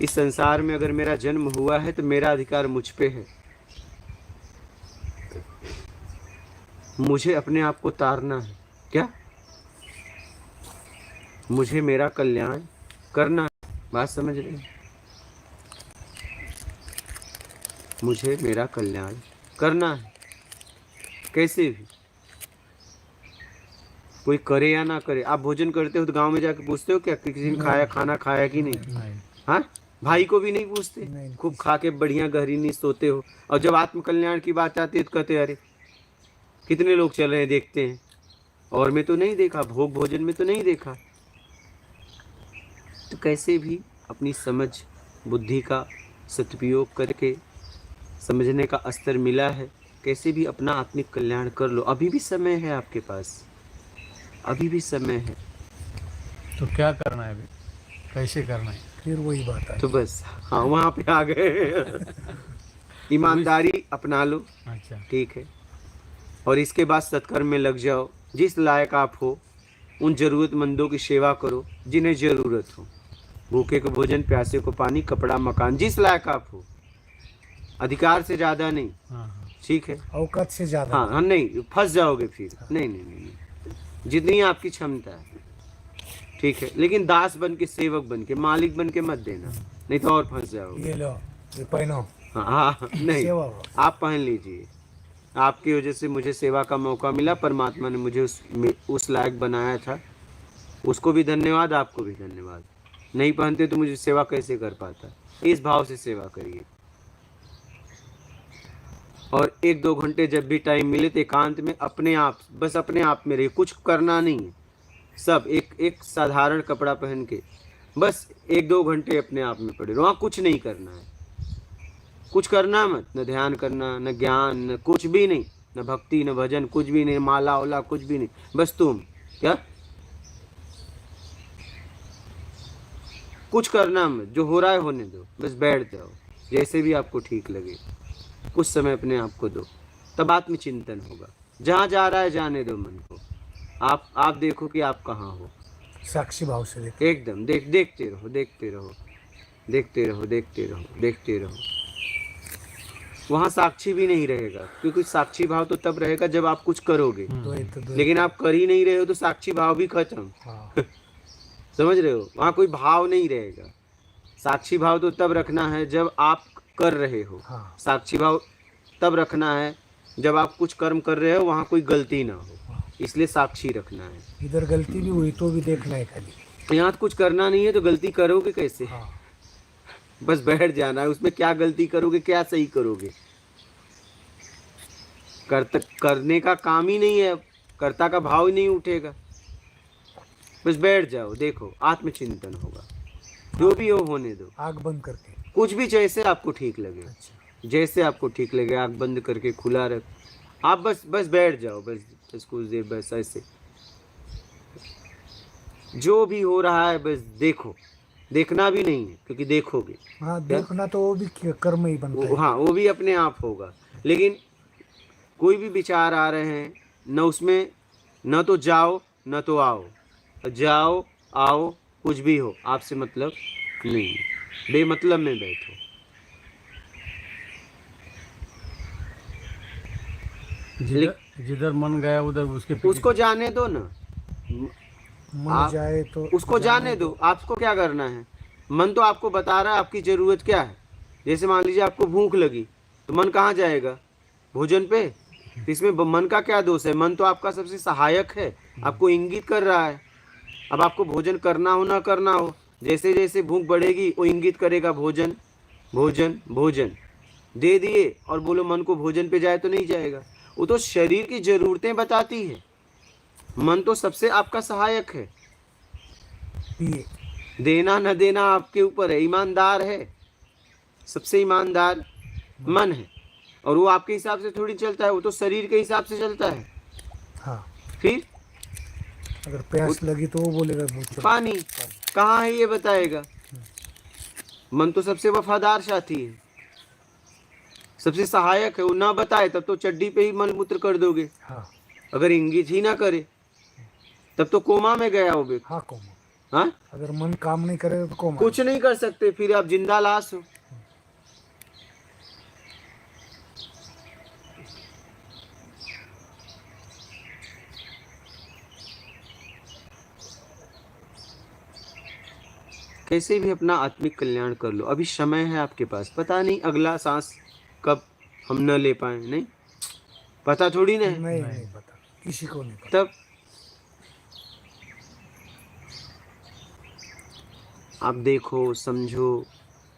इस संसार में अगर मेरा जन्म हुआ है तो मेरा अधिकार मुझ पे है। मुझे अपने आप को तारना है। क्या? मुझे मेरा कल्याण करना है। बात समझ रहे हैं? मुझे मेरा कल्याण करना है, कैसे भी, कोई करे या ना करे। आप भोजन करते हो तो गांव में जाके पूछते हो क्या कि किसी ने खाना खाया कि नहीं? हाँ, भाई को भी नहीं पूछते। नहीं। खूब खा के बढ़िया गहरी नींद सोते हो, और जब आत्म कल्याण की बात आती है तो कहते अरे कितने लोग चल रहे हैं, देखते हैं, और मैं तो नहीं देखा, भोग भोजन में तो नहीं देखा। तो कैसे भी अपनी समझ बुद्धि का सदुपयोग करके, समझने का स्तर मिला है, कैसे भी अपना आत्मिक कल्याण कर लो। अभी भी समय है आपके पास, अभी भी समय है। तो क्या करना है अभी, कैसे करना है? फिर वही बात है। तो बस हाँ, वहाँ पे आ गए। ईमानदारी अपना लो, अच्छा, ठीक है, और इसके बाद सत्कर्म में लग जाओ। जिस लायक आप हो उन जरूरतमंदों की सेवा करो जिन्हें ज़रूरत हो। भूखे को भोजन, प्यासे को पानी, कपड़ा, मकान, जिस लायक आप हो। अधिकार से ज़्यादा नहीं, हाँ हाँ, ठीक है? औकात से ज्यादा। हाँ, नहीं फंस जाओगे फिर। नहीं नहीं नहीं, नहीं। जितनी आपकी क्षमता है, ठीक है, लेकिन दास बन के, सेवक बन के, मालिक बन के मत देना, नहीं तो और फंस जाओगे। ये लो, ये पहनो, हाँ हाँ, नहीं, सेवा हो। आप पहन लीजिए। आपकी वजह से मुझे सेवा का मौका मिला, परमात्मा ने मुझे उस लायक बनाया था। उसको भी धन्यवाद, आपको भी धन्यवाद। नहीं पहनते तो मुझे सेवा कैसे कर पाता। इस भाव से सेवा करिए, और 1-2 घंटे जब भी टाइम मिले तो एकांत में अपने आप, बस अपने आप में रहिए। कुछ करना नहीं है, सब एक साधारण कपड़ा पहन के बस 1-2 घंटे अपने आप में पड़े रहो। वहाँ कुछ नहीं करना है, कुछ करना मत, न ध्यान करना, न ज्ञान, न कुछ भी नहीं, न भक्ति, न भजन, कुछ भी नहीं, माला वाला कुछ भी नहीं। बस तुम क्या कुछ करना मत, जो हो रहा है होने दो, बस बैठ जाओ। जैसे भी आपको ठीक लगे कुछ समय अपने आप को दो, तब आत्मचिंतन होगा। जहाँ जा रहा है जाने दो मन को। आप देखो कि आप कहाँ हो, साक्षी भाव से देख। एकदम देखते रहो, देखते रहो, देखते रहो, देखते रहो, देखते रहो। वहाँ साक्षी भी नहीं रहेगा, क्योंकि साक्षी भाव तो तब रहेगा जब आप कुछ करोगे, लेकिन आप कर ही नहीं रहे हो तो साक्षी भाव भी खत्म। हाँ, समझ रहे हो? वहाँ कोई भाव नहीं रहेगा। साक्षी भाव तो तब रखना है जब आप कर रहे हो। हाँ। साक्षी भाव तब रखना है जब आप कुछ कर्म कर रहे हो, वहाँ कोई गलती ना हो, इसलिए साक्षी रखना है। इधर गलती भी हुई तो भी देखना है खाली। यहाँ तो कुछ करना नहीं है तो गलती करोगे कैसे? हाँ, बस बैठ जाना है, उसमें क्या गलती करोगे, क्या सही करोगे? करने का काम ही नहीं है, कर्ता का भाव ही नहीं उठेगा। बस बैठ जाओ, देखो आत्मचिंतन होगा। जो भी हो होने दो, आग बंद करके। कुछ भी जैसे आपको ठीक लगे, अच्छा, जैसे आपको ठीक लगे, आँख बंद करके खुला रख, आप बस बैठ जाओ, बस कुछ देर, बस ऐसे जो भी हो रहा है बस देखो। देखना भी नहीं है, क्योंकि देखोगे, हाँ, देखना तो वो भी कर्म ही बनता है। हाँ वो भी अपने आप होगा। लेकिन कोई भी विचार आ रहे हैं न, उसमें न तो जाओ न तो आओ। जाओ आओ कुछ भी हो, आपसे मतलब नहीं, बेमतलब में बैठो। जिधर मन गया उधर उसके पीछे। उसको जाने दो ना, मन जाए तो उसको जाने दो। आपको क्या करना है? मन तो आपको बता रहा है आपकी ज़रूरत क्या है। जैसे मान लीजिए आपको भूख लगी तो मन कहाँ जाएगा? भोजन पे। तो इसमें मन का क्या दोष है? मन तो आपका सबसे सहायक है, आपको इंगित कर रहा है। अब आपको भोजन करना हो ना करना हो, जैसे जैसे भूख बढ़ेगी वो इंगित करेगा भोजन भोजन भोजन। दे दिए और बोलो मन को भोजन पे जाए तो नहीं जाएगा। वो तो शरीर की ज़रूरतें बताती है। मन तो सबसे आपका सहायक है, ये देना न देना आपके ऊपर है। ईमानदार है, सबसे ईमानदार मन है, और वो आपके हिसाब से थोड़ी चलता है, वो तो शरीर के हिसाब से चलता है। हाँ, फिर अगर प्यास लगी तो वो बोलेगा वो चलो। पानी कहाँ है ये बताएगा। मन तो सबसे वफादार साथी है, सबसे सहायक है। वो ना बताए तब तो चड्डी पे ही मल मूत्र कर दोगे। हाँ अगर इंगित ही ना करे तब तो कोमा में गया हो बे। हाँ, कोमा। हाँ, अगर मन काम नहीं करेगा तो कोमा। कुछ नहीं कर सकते, फिर आप जिंदा लाश हो। कैसे भी अपना आत्मिक कल्याण कर लो। अभी समय है आपके पास, पता नहीं अगला सांस कब हम न ले पाए, नहीं पता थोड़ी ना है। नहीं पता, किसी को नहीं पता। तब आप देखो, समझो,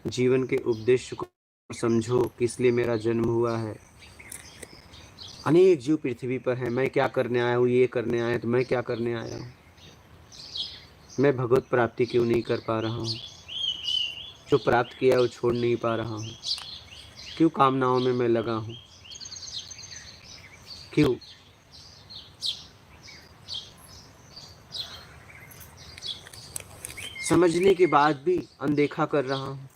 जीवन के उद्देश्य को समझो, किस लिए मेरा जन्म हुआ है। अनेक जीव पृथ्वी पर हैं, मैं क्या करने आया हूँ, ये करने आया तो मैं क्या करने आया हूँ। मैं भगवत प्राप्ति क्यों नहीं कर पा रहा हूँ, जो प्राप्त किया है वो छोड़ नहीं पा रहा हूँ, क्यों कामनाओं में मैं लगा हूँ, क्यों। समझने के बाद भी अनदेखा कर रहा हूँ,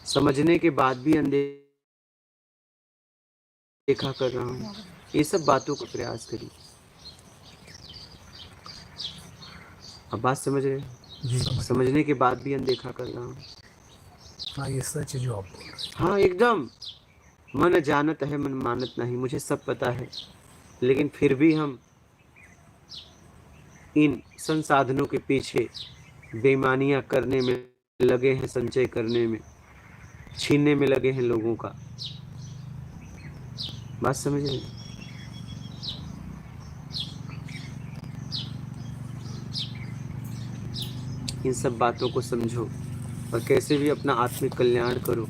समझने के बाद भी अनदेखा कर रहा हूँ। ये सब बातों का प्रयास करिए। अब बात समझ रहे हैं? समझने के बाद भी अनदेखा कर रहा हूँ। हाँ, ये सच है जो आप बोल रहे हैं। हाँ, एकदम। मन जानत है मन मानत नहीं, मुझे सब पता है, लेकिन फिर भी हम इन संसाधनों के पीछे बेईमानियां करने में लगे हैं, संचय करने में, छीनने में लगे हैं लोगों का। बात समझ रहे हैं? इन सब बातों को समझो और कैसे भी अपना आत्मिक कल्याण करो।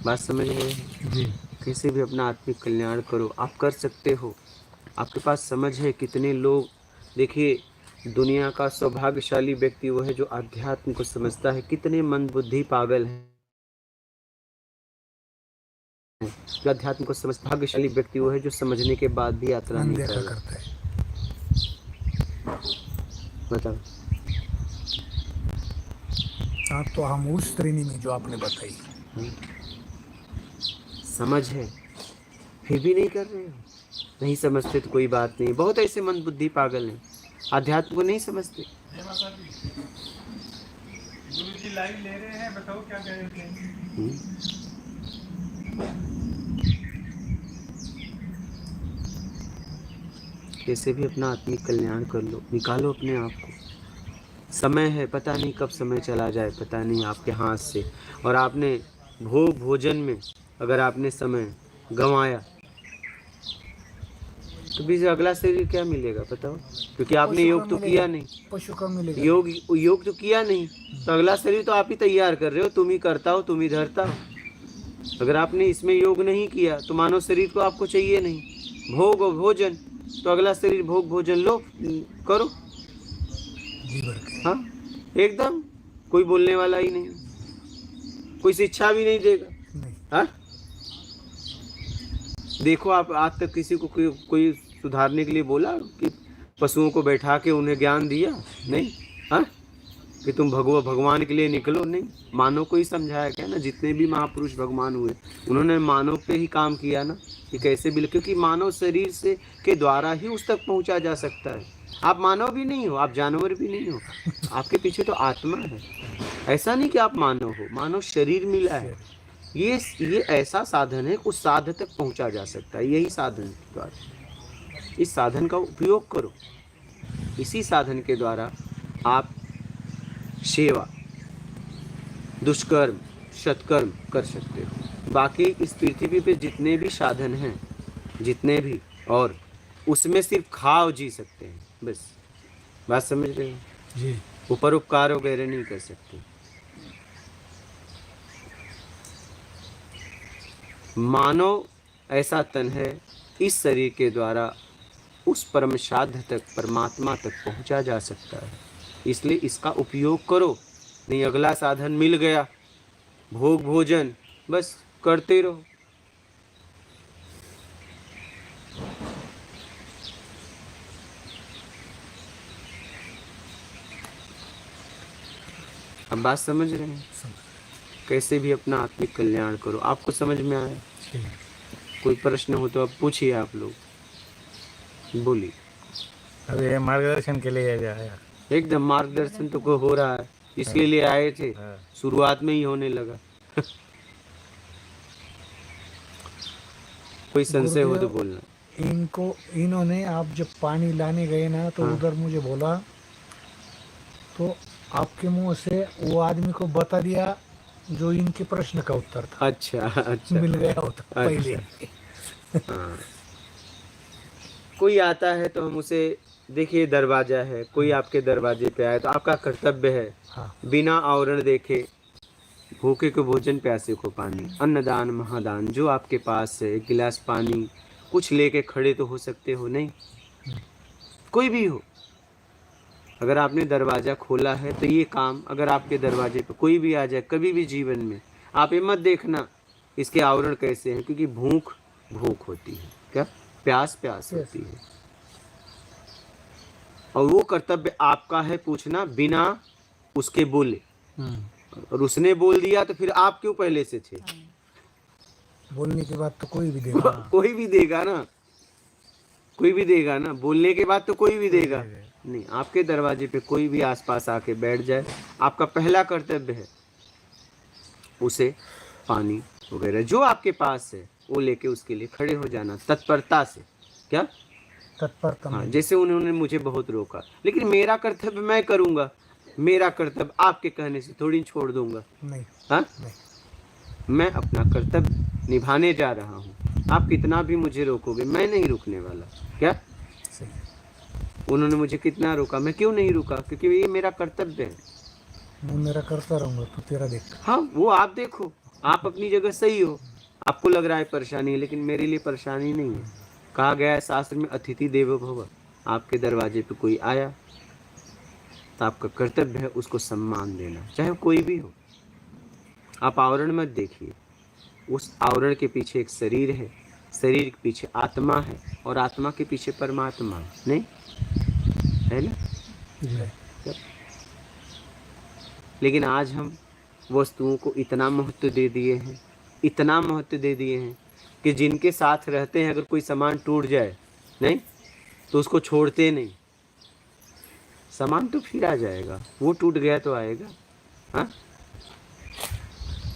बात समझ रहे हैं? जी, कैसे भी अपना आत्मिक कल्याण करो, आप कर सकते हो। आपके पास समझ है। कितने लोग, देखिए, दुनिया का सौभाग्यशाली व्यक्ति वो है जो आध्यात्म को समझता है। कितने मंदबुद्धि पागल हैं जो अध्यात्म को समझ। भाग्यशाली व्यक्ति वो है जो समझने के बाद भी यात्रा नहीं अनदेखा कर रहा। करता है। बताओ। हाँ, तो हम उस श्रेणी में जो आपने बताई। समझ है, फिर भी नहीं कर रहे हो। नहीं समझते तो कोई बात नहीं। बहुत ऐसे मंदबुद्धि पागल हैं, आध्यात्म को नहीं समझते। गुरुजी लाइव ले रहे हैं, बताओ क्या कह रहे थे। कैसे भी अपना आत्मिक कल्याण कर लो, निकालो अपने आप को। समय है, पता नहीं कब समय चला जाए, पता नहीं आपके हाथ से। और आपने भोग भोजन में अगर आपने समय गंवाया तो भी अगला शरीर क्या मिलेगा बताओ। क्योंकि आपने पशु योग का तो मिलेगा, किया नहीं, पशु का मिलेगा। योग तो किया नहीं, तो अगला शरीर तो आप ही तैयार कर रहे हो। तुम ही करता हो, तुम ही धरता हो। अगर आपने इसमें योग नहीं किया तो मानव शरीर को आपको चाहिए नहीं। भोग और भोजन, तो अगला शरीर भोग भोजन लो, करो। जी भर के। हाँ, एकदम कोई बोलने वाला ही नहीं, कोई शिक्षा भी नहीं देगा। नहीं, हाँ, देखो आप आज तक किसी को कोई सुधारने के लिए बोला कि पशुओं को बैठा के उन्हें ज्ञान दिया? नहीं। हाँ, कि तुम भगवान के लिए निकलो? नहीं। मानव को ही समझाया गया ना। जितने भी महापुरुष भगवान हुए उन्होंने मानव पे ही काम किया ना, कि कैसे भी, क्योंकि मानव शरीर से के द्वारा ही उस तक पहुंचा जा सकता है। आप मानव भी नहीं हो, आप जानवर भी नहीं हो, आपके पीछे तो आत्मा है। ऐसा नहीं कि आप मानव हो, मानव शरीर मिला है। ये ऐसा साधन है, उस साधन तक पहुंचा जा सकता है, यही साधन के द्वारा। इस साधन का उपयोग करो। इसी साधन के द्वारा आप सेवा, दुष्कर्म, सत्कर्म कर सकते हो। बाकी इस पृथ्वी पे जितने भी साधन हैं, जितने भी, और उसमें सिर्फ खाओ जी सकते हैं, बस। बात समझ रहे हो? जी, ऊपर उपकार वगैरह नहीं कर सकते। मानव ऐसा तन है, इस शरीर के द्वारा उस परम साध्य तक, परमात्मा तक पहुंचा जा सकता है। इसलिए इसका उपयोग करो। नहीं अगला साधन मिल गया, भोग भोजन, बस करते रहो। अब बात समझ रहे हैं? कैसे भी अपना आत्मिक कल्याण करो। आपको समझ में आया? कोई प्रश्न हो तो अब पूछिए, आप लोग बोलिए। अभी ये मार्गदर्शन के लिए आया। एकदम मार्गदर्शन तो को हो रहा है, इसके लिए आए थे, शुरुआत में ही होने लगा। कोई संशय हो तो बोलना। इन्होंने आप जब पानी लाने गए ना तो उधर मुझे बोला, तो आपके मुंह से वो आदमी को बता दिया जो इनके प्रश्न का उत्तर था। अच्छा अच्छा, मिल गया होता पहले। हाँ। कोई आता है तो हम उसे, देखिए दरवाजा है, कोई आपके दरवाजे पे आए तो आपका कर्तव्य है हाँ। बिना आवरण देखे भूखे को भोजन, प्यासे को पानी, अन्नदान महादान, जो आपके पास है एक गिलास पानी कुछ लेके खड़े तो हो सकते हो नहीं? कोई भी हो, अगर आपने दरवाज़ा खोला है तो ये काम, अगर आपके दरवाजे पे कोई भी आ जाए कभी भी जीवन में, आप ये मत देखना इसके आवरण कैसे हैं, क्योंकि भूख भूख होती है, क्या प्यास प्यास होती है। और वो कर्तव्य आपका है पूछना बिना उसके बोले, और उसने बोल दिया तो फिर आप क्यों पहले से थे? बोलने के बाद तो कोई भी देगा। कोई भी देगा ना, कोई भी देगा ना, बोलने के बाद तो कोई भी देगा नहीं। आपके दरवाजे पे कोई भी आसपास आके बैठ जाए, आपका पहला कर्तव्य है उसे पानी वगैरह जो आपके पास है वो लेके उसके लिए खड़े हो जाना तत्परता से। क्या तत्परता? हाँ, जैसे उन्होंने मुझे बहुत रोका, लेकिन मेरा कर्तव्य मैं करूँगा, मेरा कर्तव्य आपके कहने से थोड़ी छोड़ दूंगा। नहीं। हाँ, मैं अपना कर्तव्य निभाने जा रहा हूँ, आप कितना भी मुझे रोकोगे मैं नहीं रुकने वाला। क्या उन्होंने मुझे कितना रोका, मैं क्यों नहीं रुका? क्योंकि ये मेरा कर्तव्य है। मैं मेरा करता रहूंगा तो तेरा देख। हाँ, वो आप देखो, आप अपनी जगह सही हो, आपको लग रहा है परेशानी, लेकिन मेरे लिए परेशानी नहीं है। कहा गया है शास्त्र में, अतिथि देवो भव। आपके दरवाजे पे कोई आया तो आपका कर्तव्य है उसको सम्मान देना, चाहे कोई भी हो। आप आवरण मत देखिए, उस आवरण के पीछे एक शरीर है, शरीर के पीछे आत्मा है, और आत्मा के पीछे परमात्मा नहीं है ना? लेकिन आज हम वस्तुओं को इतना महत्व दे दिए हैं, इतना महत्व दे दिए हैं कि जिनके साथ रहते हैं अगर कोई सामान टूट जाए नहीं तो उसको छोड़ते नहीं। सामान तो फिर आ जाएगा, वो टूट गया तो आएगा। हाँ,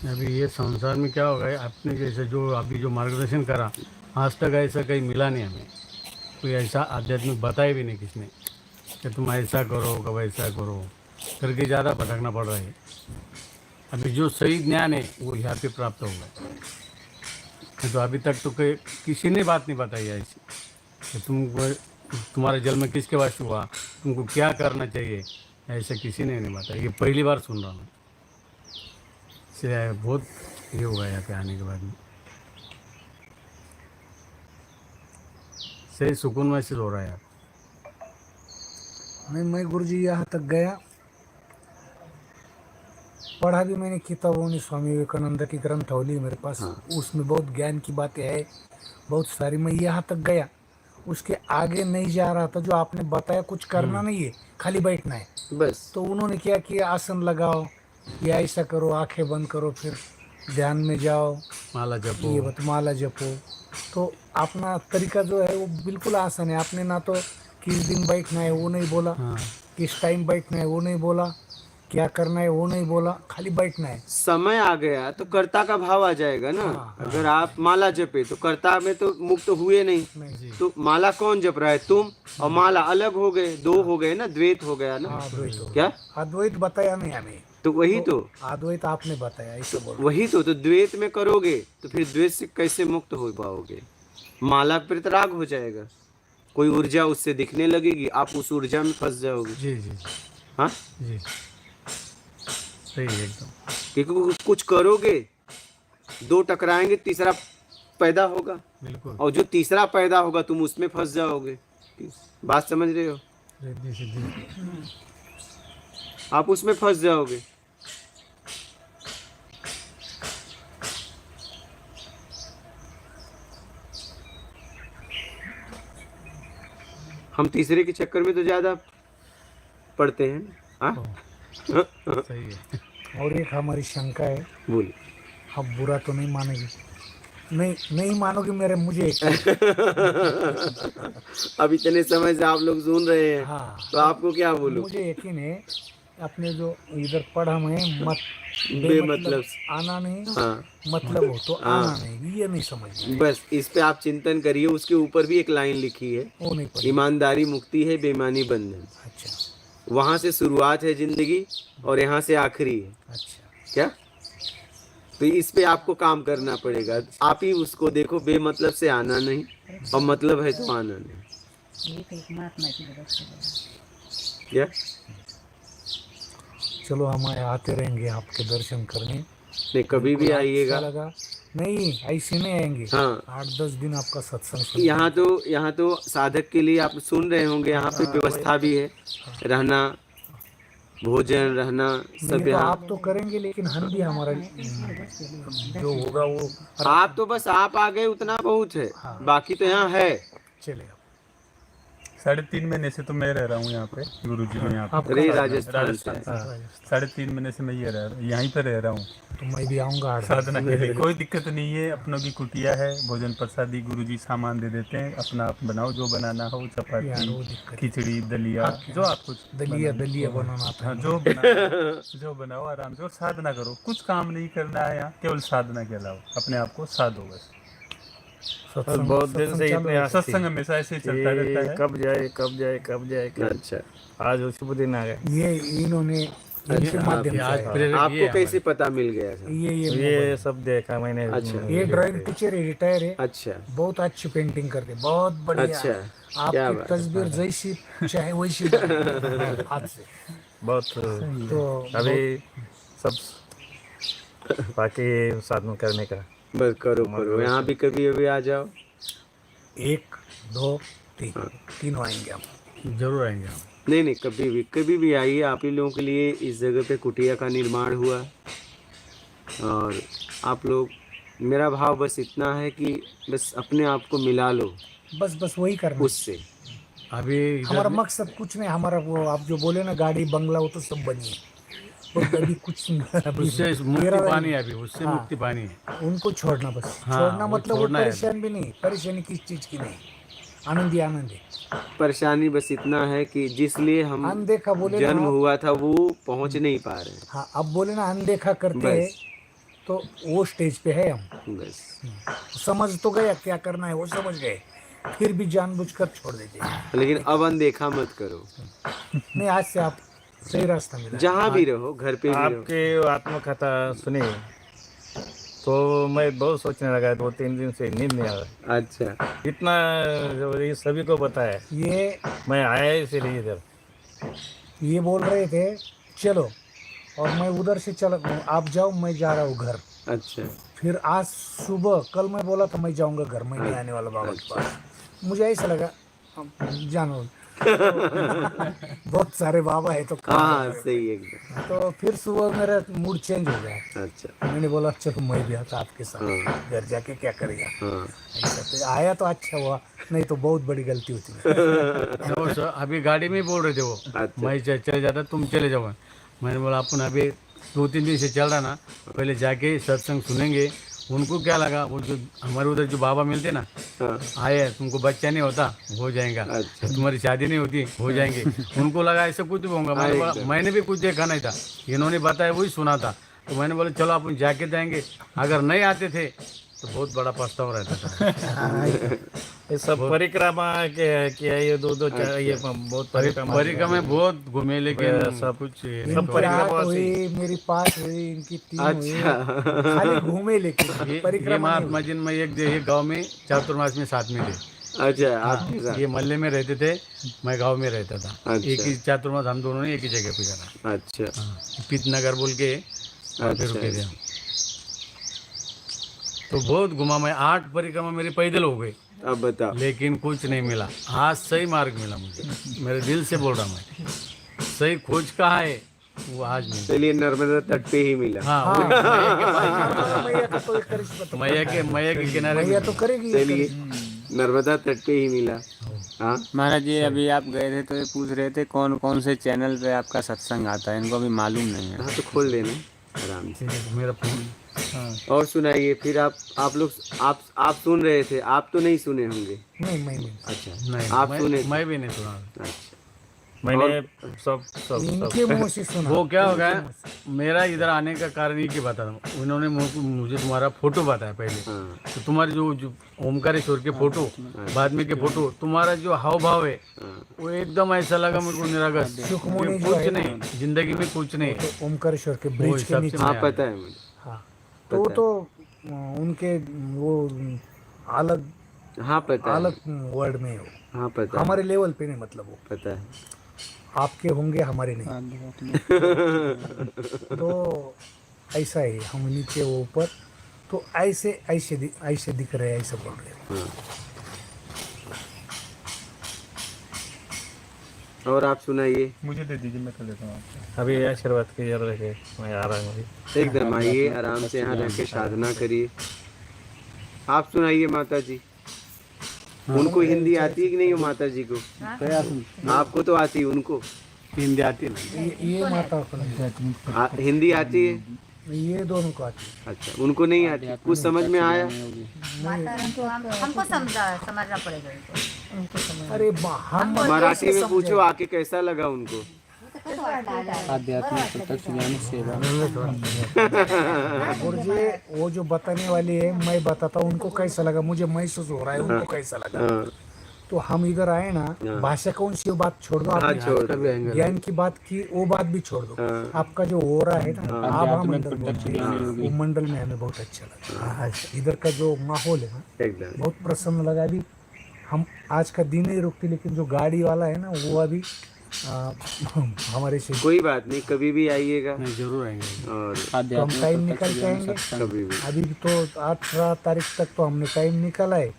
अभी ये संसार में क्या होगा, आपने जैसे जो अभी जो मार्गदर्शन करा, आज तक ऐसा कहीं मिला नहीं हमें, कोई ऐसा आध्यात्मिक बताया भी नहीं किसने कि तुम ऐसा करो कब ऐसा करो करके ज़्यादा भटकना पड़ रहा है। अभी जो सही ज्ञान है वो यहाँ पे प्राप्त होगा। तो अभी तक तो किसी ने बात नहीं बताई ऐसी कि तुम्हारा जन्म किसके वास्ते हुआ, तुमको क्या करना चाहिए, ऐसा किसी ने नहीं बताया। ये पहली बार सुन रहा हूँ, इसलिए बहुत ये हुआ यहाँ पे आने के बाद में, सही सुकून महसूस हो रहा है यार। मैं गुरुजी यहाँ तक गया, पढ़ा भी मैंने किताबों ने, स्वामी विवेकानंद की ग्रंथावली मेरे पास, उसमें बहुत ज्ञान की बातें है बहुत सारी। मैं यहाँ तक गया, उसके आगे नहीं जा रहा था। जो आपने बताया कुछ करना नहीं है, खाली बैठना है बस। तो उन्होंने क्या किया, आसन लगाओ या ऐसा करो, आंखें बंद करो, फिर ध्यान में जाओ, माला जपो, ये माला जपो। तो अपना तरीका जो है वो बिल्कुल आसान है। आपने ना तो किस दिन बैठना है वो नहीं बोला, किस टाइम बैठना है वो नहीं बोला, क्या करना है वो नहीं बोला, खाली बैठना है। समय आ गया तो कर्ता का भाव आ जाएगा ना। अगर आप माला जपे तो कर्ता में तो मुक्त हुए नहीं, तो माला कौन जप रहा है? तुम और माला अलग हो गए, दो हो गए ना, द्वैत हो गया ना। क्या अद्वैत बताया नहीं हमें, तो वही तो अद्वैत आपने बताया, ऐसे बोलो। वही तो द्वैत में करोगे तो फिर द्वैत से कैसे मुक्त हो पाओगे? माला प्रतिराग हो जाएगा, कोई ऊर्जा उससे दिखने लगेगी, आप उस ऊर्जा में फंस जाओगे। जी जी हाँ जी, सही है एकदम। क्योंकि कुछ करोगे, दो टकराएंगे, तीसरा पैदा होगा, बिल्कुल। और जो तीसरा पैदा होगा तुम उसमें फंस जाओगे। की। बात समझ रहे हो? रिद्धि सिद्धि। आप उसमें फंस जाओगे। हम तीसरे के चक्कर में तो ज्यादा पड़ते हैं। हाँ सही है। और एक हमारी शंका है, बोलिए। आप बुरा तो नहीं मानेगी? नहीं मानोगे मेरे मुझे। अब इतने समय से आप लोग सुन रहे हैं, हाँ, तो आपको क्या बोलूं? मुझे यकीन है अपने जो इधर पढ़ा में मत बेमतलब आना नहीं, हाँ मतलब हो तो आना हाँ। नहीं, ये नहीं समझ बस इस पे आप चिंतन करिए। उसके ऊपर भी एक लाइन लिखी है, वो नहीं पढ़ी। ईमानदारी मुक्ति है, बेईमानी बंधन। अच्छा वहां से शुरुआत है जिंदगी और यहाँ से आखिरी है। अच्छा। क्या? तो इस पे आपको काम करना पड़ेगा। आप ही उसको देखो, बेमतलब से आना नहीं और मतलब है तो आना नहीं। ये तो एक महात्मा की व्यवस्था है। क्या? चलो हम आते रहेंगे आपके दर्शन करने। नहीं, कभी भी अच्छा आइएगा। लगा। नहीं ऐसे नहीं आएंगे। हाँ। 8-10 दिन आपका सत्संग सुनेंगे। यहाँ तो साधक के लिए आप सुन रहे होंगे, यहाँ पे व्यवस्था भी है, रहना, भोजन, रहना सब नहीं तो यहाँ। आप तो करेंगे, लेकिन हम भी हमारा जो होगा वो आप तो बस आप आ गए उतना बहुत है, बाकी तो यहाँ है। चलेगा। 3.5 महीने से तो मैं रह रहा हूँ यहाँ पे, गुरुजी में यहाँ पे। अरे राजस्थान से आए। 3.5 महीने से मैं ये यहीं पे रह रहा हूँ तो मैं भी आऊँगा 8 साधना के लिए। कोई दिक्कत नहीं है, अपनों की कुटिया है, भोजन प्रसादी गुरुजी सामान दे देते हैं, अपना आप बनाओ जो बनाना हो, यार, वो चपाती, दिक्कत खिचड़ी, दलिया, जो आप कुछ दलिया बनाना था। हाँ, जो बनाओ आराम से, और साधना करो। कुछ काम नहीं करना है यहाँ, केवल साधना के अलावा अपने आप को साधो बस। बहुत दिन से इतने सत्संग हमेशा ऐसे ही चलता रहता है। कब जाए अच्छा, आज वो शुभ दिन आ गए। ये इन्होंने इनके माध्यम से आज आया। प्रेरक ये आपको है कैसे पता मिल गया था? ये सब देखा मैंने। अच्छा। ये ड्राइंग टीचर है, रिटायर है, अच्छा बहुत अच्छी पेंटिंग करते, बहुत बढ़िया। अच्छा, क्या आपकी बात। तस्वीर जैसी चाहे वैसी बने हाथ से। बहुत तो अभी सब बाकी साधन करने का। बस करो, यहाँ भी कभी अभी आ जाओ। 1 2 3 तीनों आएंगे हम। जरूर आएंगे हम। नहीं, कभी भी आइए। आप ही लोगों के लिए इस जगह पे कुटिया का निर्माण हुआ, और आप लोग, मेरा भाव बस इतना है कि बस अपने आप को मिला लो बस वही करना। उससे। अभी हमारा मकसद कुछ नहीं, हमारा वो आप जो बोले ना गाड़ी बंगला, वो तो सब बनी है, तो कभी कुछ अभी उससे मुक्ति मेरा पानी है, अभी उससे हाँ। मुक्ति पानी है। उनको छोड़ना बस। हाँ, छोड़ना वो मतलब वो छोड़ना है। परेशान भी नहीं, परेशानी किस चीज की नहीं, आनंद ही आनंद है। परेशानी बस इतना है कि जिसलिए हम अनदेखा बोले जन्म ना, हुआ था वो पहुंच नहीं पा रहे हैं। हाँ अब बोले ना अनदेखा करते हैं, तो वो स्टेज पे है हम। बस समझ तो गया क्या करना है, वो समझ गए, फिर भी जानबूझकर छोड़ देते हैं। लेकिन अब अनदेखा मत करो। नहीं, आज से आप सही रास्ता मिला। जहाँ भी रहो, घर पे भी रहो। आपके आत्मकथा सुनी तो मैं बहुत सोचने लगा, 2-3 दिन से नींद नहीं आ रहा। अच्छा, इतना जो ये सभी को बताया, ये मैं आया इसीलिए इधर। ये बोल रहे थे चलो, और मैं उधर से चल, आप जाओ, मैं जा रहा हूँ घर। अच्छा, फिर आज सुबह, कल मैं बोला था मैं जाऊंगा घर, मैं नहीं आने वाला बाबा के पास। मुझे ऐसा लगा जानो बहुत सारे बाबा है तो हाँ सही एकदम। तो फिर सुबह मेरा मूड चेंज हो गया। अच्छा, मैंने बोला चलो मैं भी आता आपके साथ, हाँ। घर जाके क्या करेगा। हाँ ऐसा तो आया तो अच्छा हुआ, नहीं तो बहुत बड़ी गलती होती है। वो अभी गाड़ी में ही बोल रहे थे वो, अच्छा। मैं चले जाता, तुम चले जाओ। मैंने बोला अपन अभी 2-3 दिन से चल रहा ना, पहले जाके सत्संग सुनेंगे। उनको क्या लगा, वो जो हमारे उधर जो बाबा मिलते ना, हाँ, आए तुमको बच्चा नहीं होता हो जाएगा, अच्छा। तुम्हारी शादी नहीं होती हो जाएंगे। उनको लगा ऐसा कुछ भी होगा। मैंने बोला मैंने भी कुछ देखा नहीं था, इन्होंने बताया वही सुना था। तो मैंने बोला चलो अपन जाके जाएंगे। अगर नहीं आते थे तो बहुत बड़ा पछतावा रहता था। ये सब परिक्रमा के किया, ये 2-2 ये बहुत परिक्रमा बहुत घूमे, लेकिन सब कुछ इनकी 8 हुई, मेरी 5 हुई, इनकी 3 हुई, खाली घूमे, लेकिन ये परिक्रमा महात्मा जी में एक गांव में चातुर्मास में साथ में थे। अच्छा, आपके साथ। ये मल्ले में रहते थे, मैं गांव में रहता था। अच्छा। एक ही चातुर्मास हम दोनों ने एक ही जगह पे करा। अच्छा, पितनगर बोल के वहाँ पे रुके थे। अच्छा। तो बहुत घुमा मैं, 8 परिक्रमा मेरी पैदल हो गई। अब बताओ। लेकिन कुछ नहीं मिला। हाँ सही मार्ग मिला मुझे, मेरे दिल से बोल रहा मैं। सही खोज कहाँ है वो आज मिला। चलिए नर्मदा तट पे ही मिला। हाँ वो मैया का तो एक करिश्मा तो मैया के किनारे मैया तो करेगी। चलिए नर्मदा तट पे ही मिला। हाँ महाराज जी अभी आप गए थे तो ये पूछ रहे थे कौन कौन से चैनल पे आपका सत्संग आता है, इनको अभी मालूम नहीं है। हाँ तो खोल देना आराम से। मेरा फोन। और सुनाइए फिर। आप लोग आप सुन रहे थे, आप तो नहीं सुने होंगे। नहीं मैं नहीं। अच्छा नहीं आप सुने थे? मैं भी नहीं सुना। अच्छा मैंने सब इनके मुंह से सुना। वो क्या हो गया, मेरा इधर आने का कारण ये कि बता रहा हूँ, उन्होंने मुझे तुम्हारा फोटो बताया पहले। हाँ तो तुम्हारे जो ओमकारेश्वर के फोटो, बाद में के फोटो, तुम्हारा जो हाव भाव है वो एकदम ऐसा लगा मुझको निरागस। सुखमणि ये जो कुछ है नहीं, जिंदगी में कुछ नहीं। तो ओमकारेश्वर के वो ब्रिज के हिसाब से नीचे। हाँ मैं पता है मुझे। हाँ तो वो तो उनके वो अलग हाँ पता है। अलग वर्ड में है वो। हाँ पता है। हमारे लेवल पे नहीं, मतलब वो पता है। आपके होंगे हमारे नहीं। तो ऐसा है, हम नीचे वो ऊपर, तो ऐसे ऐसे दिख रहे हैं, ऐसा बोल रहे हैं। और आप सुनाइए। मुझे दे दीजिए, मैं कर लेता हूँ आपसे। अभी आशीर्वाद के यार रखे, मैं आ रहा हूँ अभी। एकदम आइए आराम से यहाँ रह के साधना करिए। आप सुनाइए माता जी। उनको हिंदी आती है कि नहीं हो माता जी को? आपको तो आती है, उनको हिंदी आती नहीं। ये माता को नहीं, हिंदी आती है? ये दोनों को आती है। अच्छा उनको नहीं आती। कुछ समझ में आया? माता रानी को हमको समझना पड़ेगा इनको। अरे हम मराठी में पूछो आके कैसा लगा उनको। आध्यात्मिक प्रत्यक्ष ज्ञान सेवा। और वो जो बताने वाली है, मैं बताता हूँ उनको कैसा लगा, मुझे महसूस हो रहा है उनको कैसा लगा। हाँ तो हम इधर आए ना, भाषा कौन सी बात छोड़ दो, हाँ आपने छोड़ दो। ज्ञान की बात की, वो बात भी छोड़ दो। आपका जो हो रहा है ना, आभा मंडल बोलते हैं, वो मंडल में हमें बहुत अच्छा लगा। इधर का जो माहौल है ना, एकदम बहुत प्रसन्न लगा। अभी हम आज का दिन ही रुकती, लेकिन जो गाड़ी वाला है ना वो अभी हमारे से कोई बात नहीं, कभी भी आइएगा। नहीं जरूर आएंगे। और तो हम टाइम निकल के आएंगे। कभी भी। अभी तो 18 तारीख तक तो हमने टाइम निकाला है,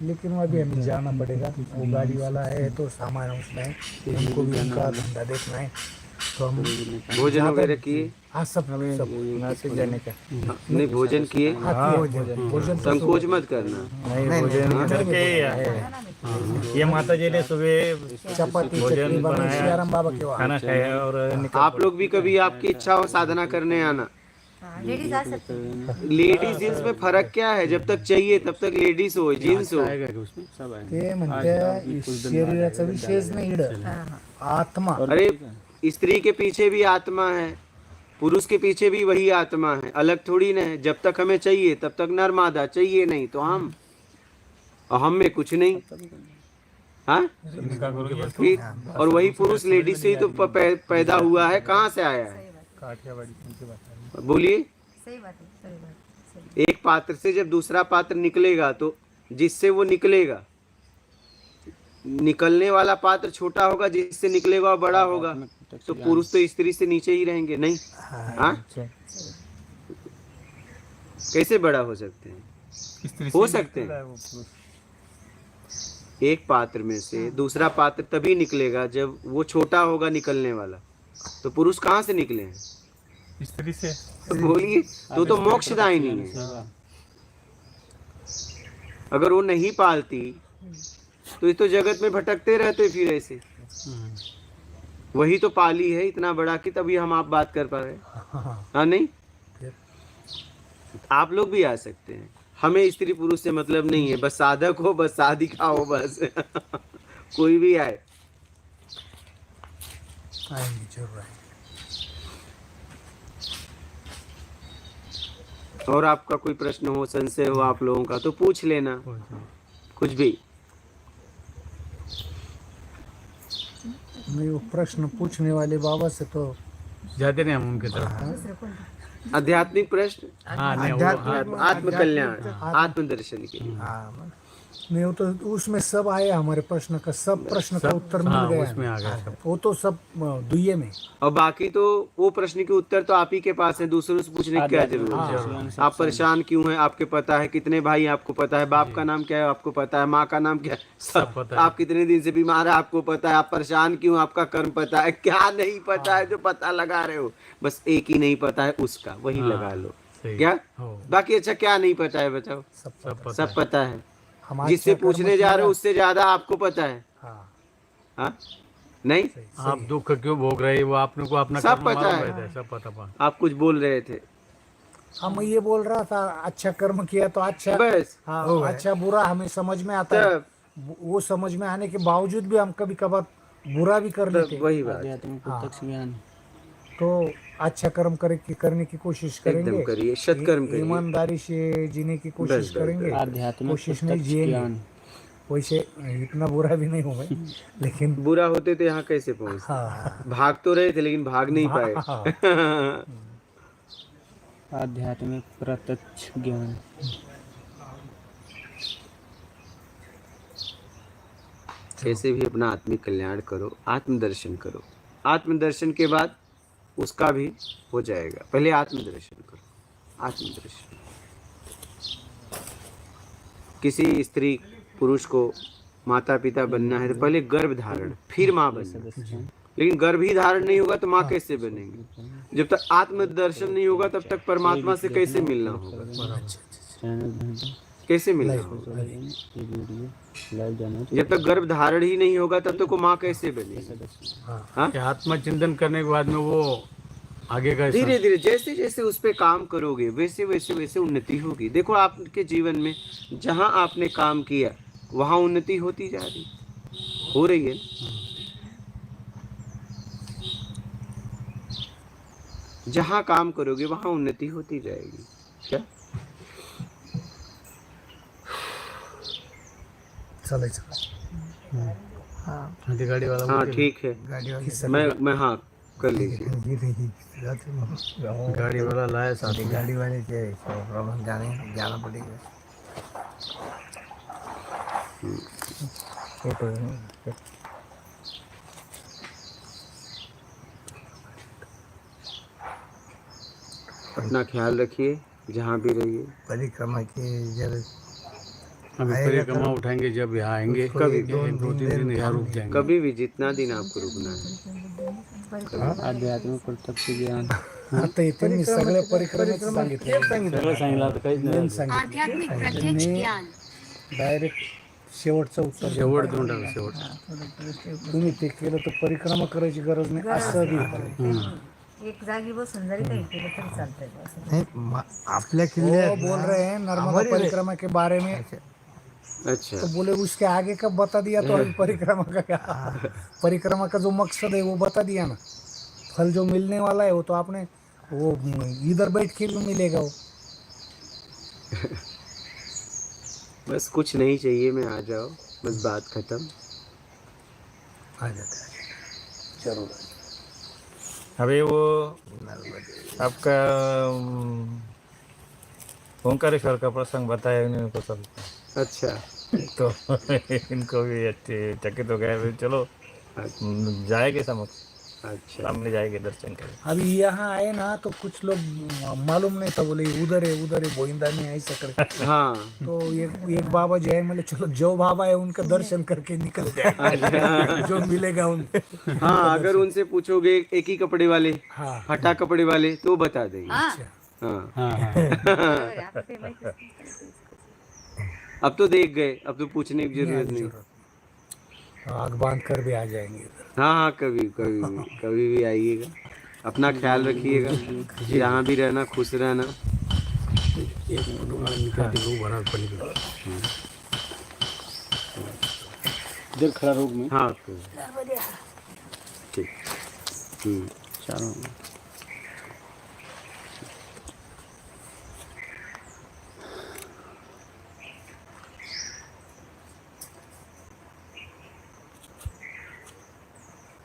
लेकिन वो अभी हमें जाना पड़ेगा। वो गाड़ी वाला है तो सामान उसमें है, उनको भी उनका धंधा देखना है। तो हम भोजन वगैरह किए? हाँ सब यहाँ से जाने का नहीं भोजन किए? भोजन संकोच मत करना। नहीं भोजन करके आए। ये माता जी ने सुबह चपाती भोजन चटनी बनाई बनाया, सियाराम बाबा के वहाँ। खाना खाया और आप लोग भी कभी आपकी इच्छा हो साधना करने आना। लेडीज आ सकते हैं। लेडीज जेंट्स में फर्क क्या है? जब तक चाहिए तब तक लेडीज हो जेंट्स हो। आएगा कि उसमें सब आएंगे। ते म्हणते शरीराचा विशेष नाही इड आत्मा। अरे स्त्री के पीछे भी आत्मा है, पुरुष के पीछे भी वही आत्मा है, अलग थोड़ी ना है। जब तक हमें चाहिए तब तक नर मादा, चाहिए नहीं तो हम, और हम में कुछ नहीं। हाँ फिर और वही पुरुष लेडीज से ही तो पैदा हुआ है, कहाँ से आया है? बोलिए। सही बात है, सही बात है, सही। एक पात्र से जब दूसरा पात्र निकलेगा तो जिससे वो निकलेगा, निकलने वाला पात्र छोटा होगा, जिससे निकलेगा वो बड़ा होगा। तो पुरुष तो स्त्री से नीचे ही रहेंगे नहीं? हाँ कैसे बड़ा हो सकते हैं? हो सकते हैं। एक पात्र में से दूसरा पात्र तभी निकलेगा जब वो छोटा होगा निकलने वाला। तो पुरुष कहाँ से निकले हैं? स्त्री से। बोलिए। तो मोक्षदायिनी है। अगर वो नहीं पालती तो ये तो जगत में भटकते रहते फिर ऐसे। वही तो पाली है इतना बड़ा कि तभी हम आप बात कर पा रहे हैं। हाँ नहीं, आप लोग भी आ सकते हैं। हमें स्त्री पुरुष से मतलब नहीं है, बस साधक हो, बस साधिका हो, बस कोई भी आए। आएंगे जरूर आएंगे। और आपका कोई प्रश्न हो, संशय हो आप लोगों का तो पूछ लेना, कुछ भी। नहीं, वो प्रश्न पूछने वाले बाबा से तो जाते नहीं हम उनके तरफ। आध्यात्मिक प्रश्न, हाँ नहीं वो हाँ, आत्म कल्याण, आत्म दर्शन के लिए। हाँ नहीं वो तो उसमें सब आया, हमारे प्रश्न का सब प्रश्न का उत्तर मिल हाँ, गया उसमें आ गया सब। वो तो सब दुए में। और बाकी तो वो प्रश्न के उत्तर तो आप ही के पास है, दूसरों से पूछने की क्या जरूरत है। आप परेशान क्यों हैं आपके पता है, कितने भाई आपको पता है, बाप का नाम क्या है आपको पता है, माँ का नाम क्या है सब पता है। आप कितने दिन से बीमार है आपको पता है, आप परेशान क्यों, आपका कर्म पता है, क्या नहीं पता है जो पता लगा रहे हो। बस एक ही नहीं पता है, उसका वही लगा लो। सही। क्या हो, बाकी अच्छा क्या नहीं पता है बताओ। सब पता सब पता है। हम जिससे अच्छा कर्म पूछने जा रहे किया। हो उससे ज्यादा आपको पता है। हाँ, हाँ नहीं आप दुख क्यों भोग रहे हैं वो आपने को अपना सब कर्म पता मालूम है। रहता है, सब पता पा। आप कुछ बोल रहे थे हाँ मैं ये बोल रहा था अच्छा कर्म किया तो अच्छा, बस हाँ अच्छा बुरा हमें समझ में आता है। तब वो समझ में आने के बावजूद भी हम कभी कभार बुरा भी कर लेते तब वही बात है। हाँ। तो अच्छा कर्म करने की कोशिश करेंगे, एकदम करिए, सत्कर्म करिए। ईमानदारी से जीने की कोशिश बस, बस, करेंगे, कोशिश नहीं जिएंगे। वैसे इतना बुरा भी नहीं हुए लेकिन बुरा होते तो यहाँ कैसे पहुँचते। हाँ भाग तो रहे थे लेकिन भाग नहीं पाए। हाँ। आध्यात्मिक प्रत्यक्ष ज्ञान। कैसे भी अपना आत्मिक कल्याण करो, आत्मदर्शन करो। आत्मदर्शन के बाद उसका भी हो जाएगा, पहले आत्मदर्शन करो। आत्मदर्शन किसी स्त्री पुरुष को माता पिता बनना है तो पहले गर्भ धारण फिर माँ बनना। लेकिन गर्भ ही धारण नहीं होगा तो माँ कैसे बनेंगे। जब तक आत्मदर्शन नहीं होगा तब तक परमात्मा से कैसे मिलना होगा, कैसे मिलना होगा। जब तक गर्भ धारण ही नहीं होगा तब तक वो माँ कैसे बनेगी। हाँ? कि आत्मचिंतन करने के बाद में वो आगे का धीरे धीरे जैसे जैसे उस पे काम करोगे वैसे वैसे वैसे उन्नति होगी। देखो आपके जीवन में जहाँ आपने काम किया वहाँ उन्नति होती जा रही, हो रही है। जहाँ काम करोगे वहाँ उन्नति होती जाएगी। क्या चले चले हाँ, गाड़ी वाला हाँ बोल ठीक है, गाड़ी वाली मैं हाँ कर लीजिए। गाड़ी वाला लाया साथ में। गाड़ी वाले के जाना पड़ेगा। अपना ख्याल रखिए जहाँ भी रहिए। परिक्रमा की जब अभी परिक्रमा उठाएंगे जब यहाँ आएंगे कभी दो तीन दिन यहाँ रुक जाएंगे। कभी भी जितना दिन आपको रुकना है। आध्यात्मिक प्रत्यक्ष ज्ञान। आता त्यांनी सगळ्या परिक्रमेचं सांगितलं, सगळं सांगितलं आता काहीच नाही. आध्यात्मिक प्रत्यक्ष ज्ञान डायरेक्ट शेवटचं उत्तर शेवट देऊन टाका शेवट. तुम्ही ते केलं तर परिक्रमा करायची गरज नाही असं बी एक जागी बसून जरी काही केलं तरी चालतंय असं. आपल्या किल्ले बोल रहे हैं नर्मदा परिक्रमा के बारे में। अच्छा तो बोले उसके आगे का बता दिया तो अभी परिक्रमा का क्या, परिक्रमा का जो मकसद है वो बता दिया ना। फल जो मिलने वाला है वो तो आपने वो इधर बैठ के भी मिलेगा वो। बस कुछ नहीं चाहिए, मैं आ जाओ, बस बात खत्म। आ जाता है जरूर। अभी वो आपका ओंकारेश्वर का प्रसंग बताया इनको सब, अच्छा तो इनको भी अच्छे चकित हो गए। चलो जाएंगे समक्ष, अच्छा सामने जाएंगे दर्शन करें। अभी यहाँ आए ना तो कुछ लोग मालूम नहीं था, बोले उधर है गोविंदा में ऐसा करके। हाँ तो एक बाबा जी है, बोले चलो जो बाबा है उनका दर्शन करके निकल जाए जो मिलेगा उनको। हाँ अगर उनसे पूछोगे एक ही कपड़े वाले, हाँ फटा कपड़े वाले, तो बता देंगे। हाँ हाँ हाँ हाँ आपको ते माहिती. अब तो देख गए, अब तो पूछने की जरूरत नहीं। आग बांध कर भी आ जाएंगे। हाँ हाँ कभी भी आइएगा। अपना ख्याल रखिएगा, जहाँ भी रहना खुश रहना। इधर खड़ा रोग में हाँ ठीक। चलो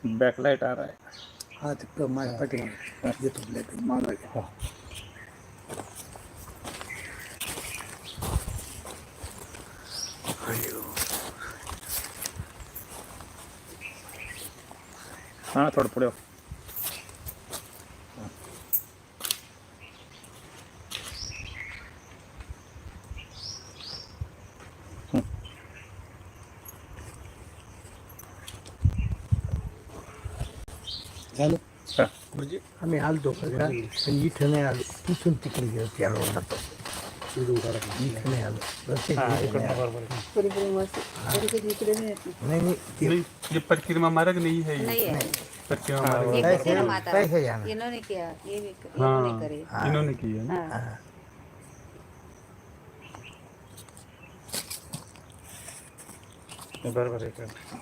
बैकलाइट आ रहा है। हाँ तो माझ्या पाठीमागे येतो ब्लॅक मागे। हाँ थोड़ा पड़ो झालं हाँ म्हणजे आम्ही आलतो का पण इथं नाही आलो तिथून तिकडे गेलो त्या रोडला तो इथं नाही आलो प्रत्येक इथं नाही आलो. नाही नाही ते नहीं ये परिक्रमा मार्ग नहीं है ये नहीं है परिक्रमा मार्ग ये करते ना माता कैसे जाना इन्होंने किया ये भी हाँ इन्होंने करे इन्होंने की है ना हाँ बरोबर आहे का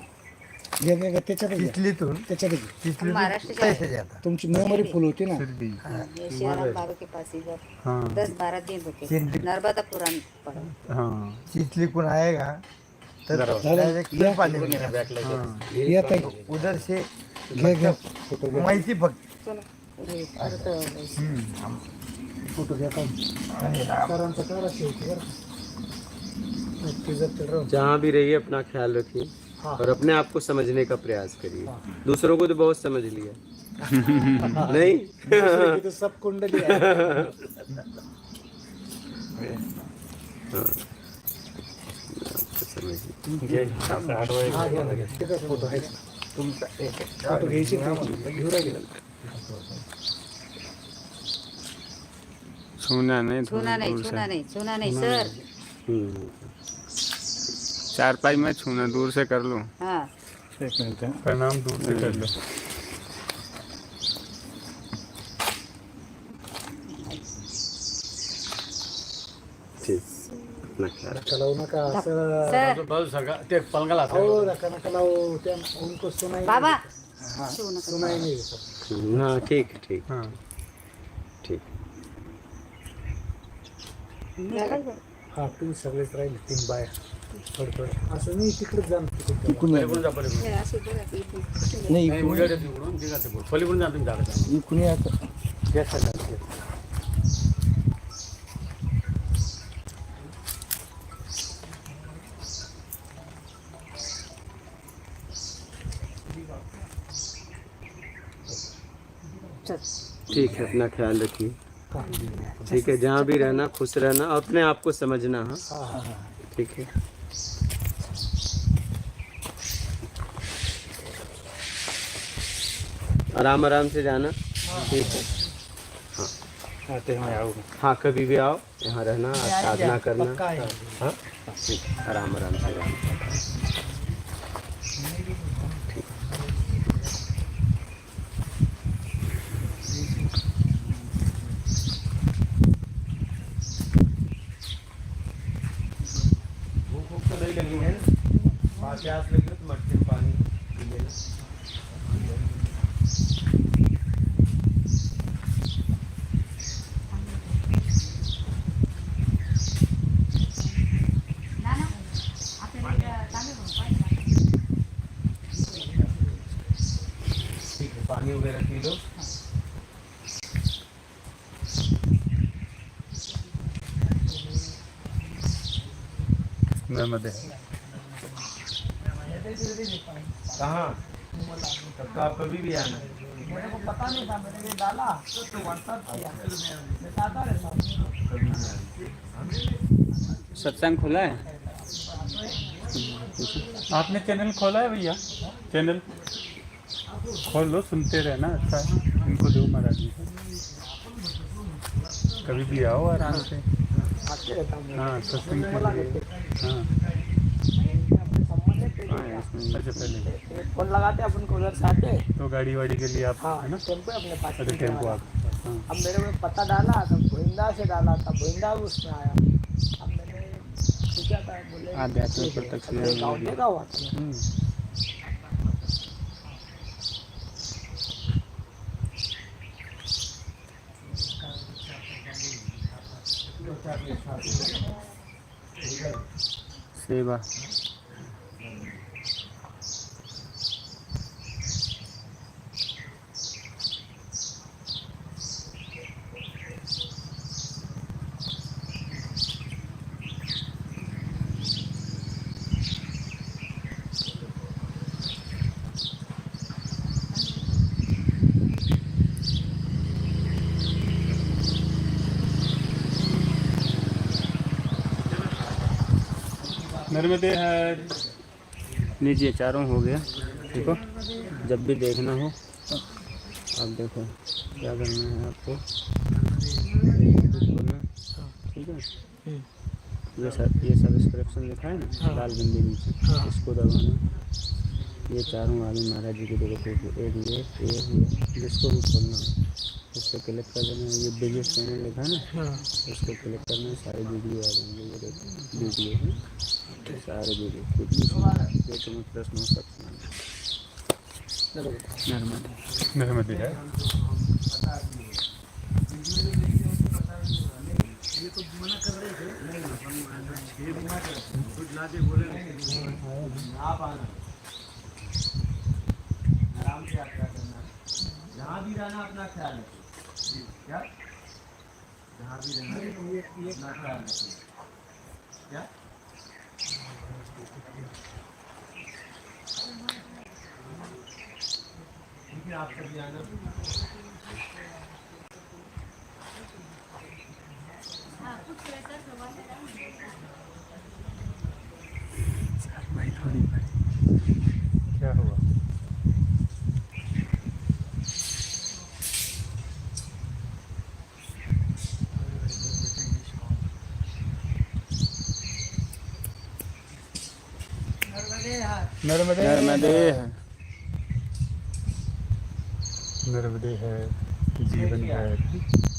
वेगवेगळ्या त्याच्यात तिथलीतून त्याच्यात हम महाराष्ट्र से कैसे जाता तुमची मेमरी फुल होती ना शिरडी ये सियाराम बाबा के पास इधर हाँ 10-12 दिन रुके नर्मदा पुराण पढ़ा हाँ चितलीकून आएगा तो डायरेक्ट ये पानी में ये तक उधर से माहिती फक्त चलो अरे तो फोटो घेता सरांचा करा शेवटी बरं. नक्की जर ते राहून. जहाँ भी रहिए अपना ख्याल रखिए और अपने आप को समझने का प्रयास करिए दूसरों को तो बहुत समझ लिया नहीं दुसरे की तो सब कुंडली आहे. समझिए हा, घ्या ना, घ्या. तिथं फोटो आहे तुमचा फोटो घ्यायची ना घेऊ राहिले छूना नहीं छूना थोड़ा नहीं दूर छूना से नहीं छूना नहीं सर चारपाई में छूना दूर से कर लूँ हाँ एक मिनिट आहे. प्रणाम दूर से कर लो ठीक अपना ख्याल नका लावू नका असं सर बस सगळं ते पलंगाला हो नका नका लावू त्या उनको सुनाई बाबा हाँ, छू नका सुनाई नहीं देता. हाँ ठीक ठीक हाँ ठीक हा तुम्ही सगळेच राहिले 3 बाया थोडं थोडं असं नाही तिकडे जा ना, तिकडे पलीकडून जा पलीकडून हे असे बघा की इथे. नाही उलट आहे तिकडून ठीक आहे तिकडून पलीकडून जा तुम्ही जागा इकडे आता जसा लागते चल ठीक है अपना ख्याल रखिए ठीक है जहाँ भी रहना खुश रहना और अपने आप को समझना हाँ ठीक है आराम आराम से जाना ठीक है हा ते मैं आऊँगा हाँ कभी भी आओ यहाँ रहना साधना करना पक्का आहे हाँ ठीक आराम आराम से रहना भूख भूख तो नहीं लगी है प्यास लगी हो तो मटके में पानी पी लेना ठीक है पानी वगैरह पी लो नर्मदे कहाँ तब तो आप कभी भी आना मेरे को पता नहीं था मैंने ये डाला तो व्हाट्सएप किया मैं आता रहता हूँ सत्संग खुला है आपने चैनल खोला है भैया चैनल खोल लो सुनते रहना अच्छा है इनको दो महाराज जी को। कभी भी आओ आराम से आते रहता हूँ हाँ सत्संग के लिए हाँ अच्छा पहले फोन लगाते अपन को उधर से आते तो गाड़ी वाड़ी के लिए आप हाँ है ना टेम्पो अपने पास अच्छा टेम्पो आप हाँ अब मेरे को पता डाला तो भोइंदा से डाला था भोइंदा उसमें आया अब मैंने पूछा था बोले आध्यात्मिक प्रत्यक्ष अपने गाँव का हुआ था हम्म। सेवा नर्मदे हर। लीजिए चारों हो गया। देखो जब भी देखना हो आप देखो क्या करना है आपको, बोलना, ठीक है। ये सब्सक्रिप्शन लिखा है ना लाल बिंदी नीचे, इसको दबाना। ये चारों वाली महाराज जी की देखो, एक ये जिसको भी खोलना है उसको क्लिक कर देना है। ये बिजनेस चैनल लिखा है ना, उसको क्लिक करना है, सारी वीडियो आ जाएंगे। ये देखो वीडियो है, ये सारे वीडियो कुछ भी जो तुम्हें प्रश्न हो सब नर्मदे नर्मदे है। आराम से यात्रा करना, जहाँ भी रहना अपना ख्याल रखिए, क्या जहाँ भी रहना अपना ख्याल रखिए, क्या ठीक है। आप सभी आना। क्या हुआ? नर्मदे है। नर्मदे है, जीवन है।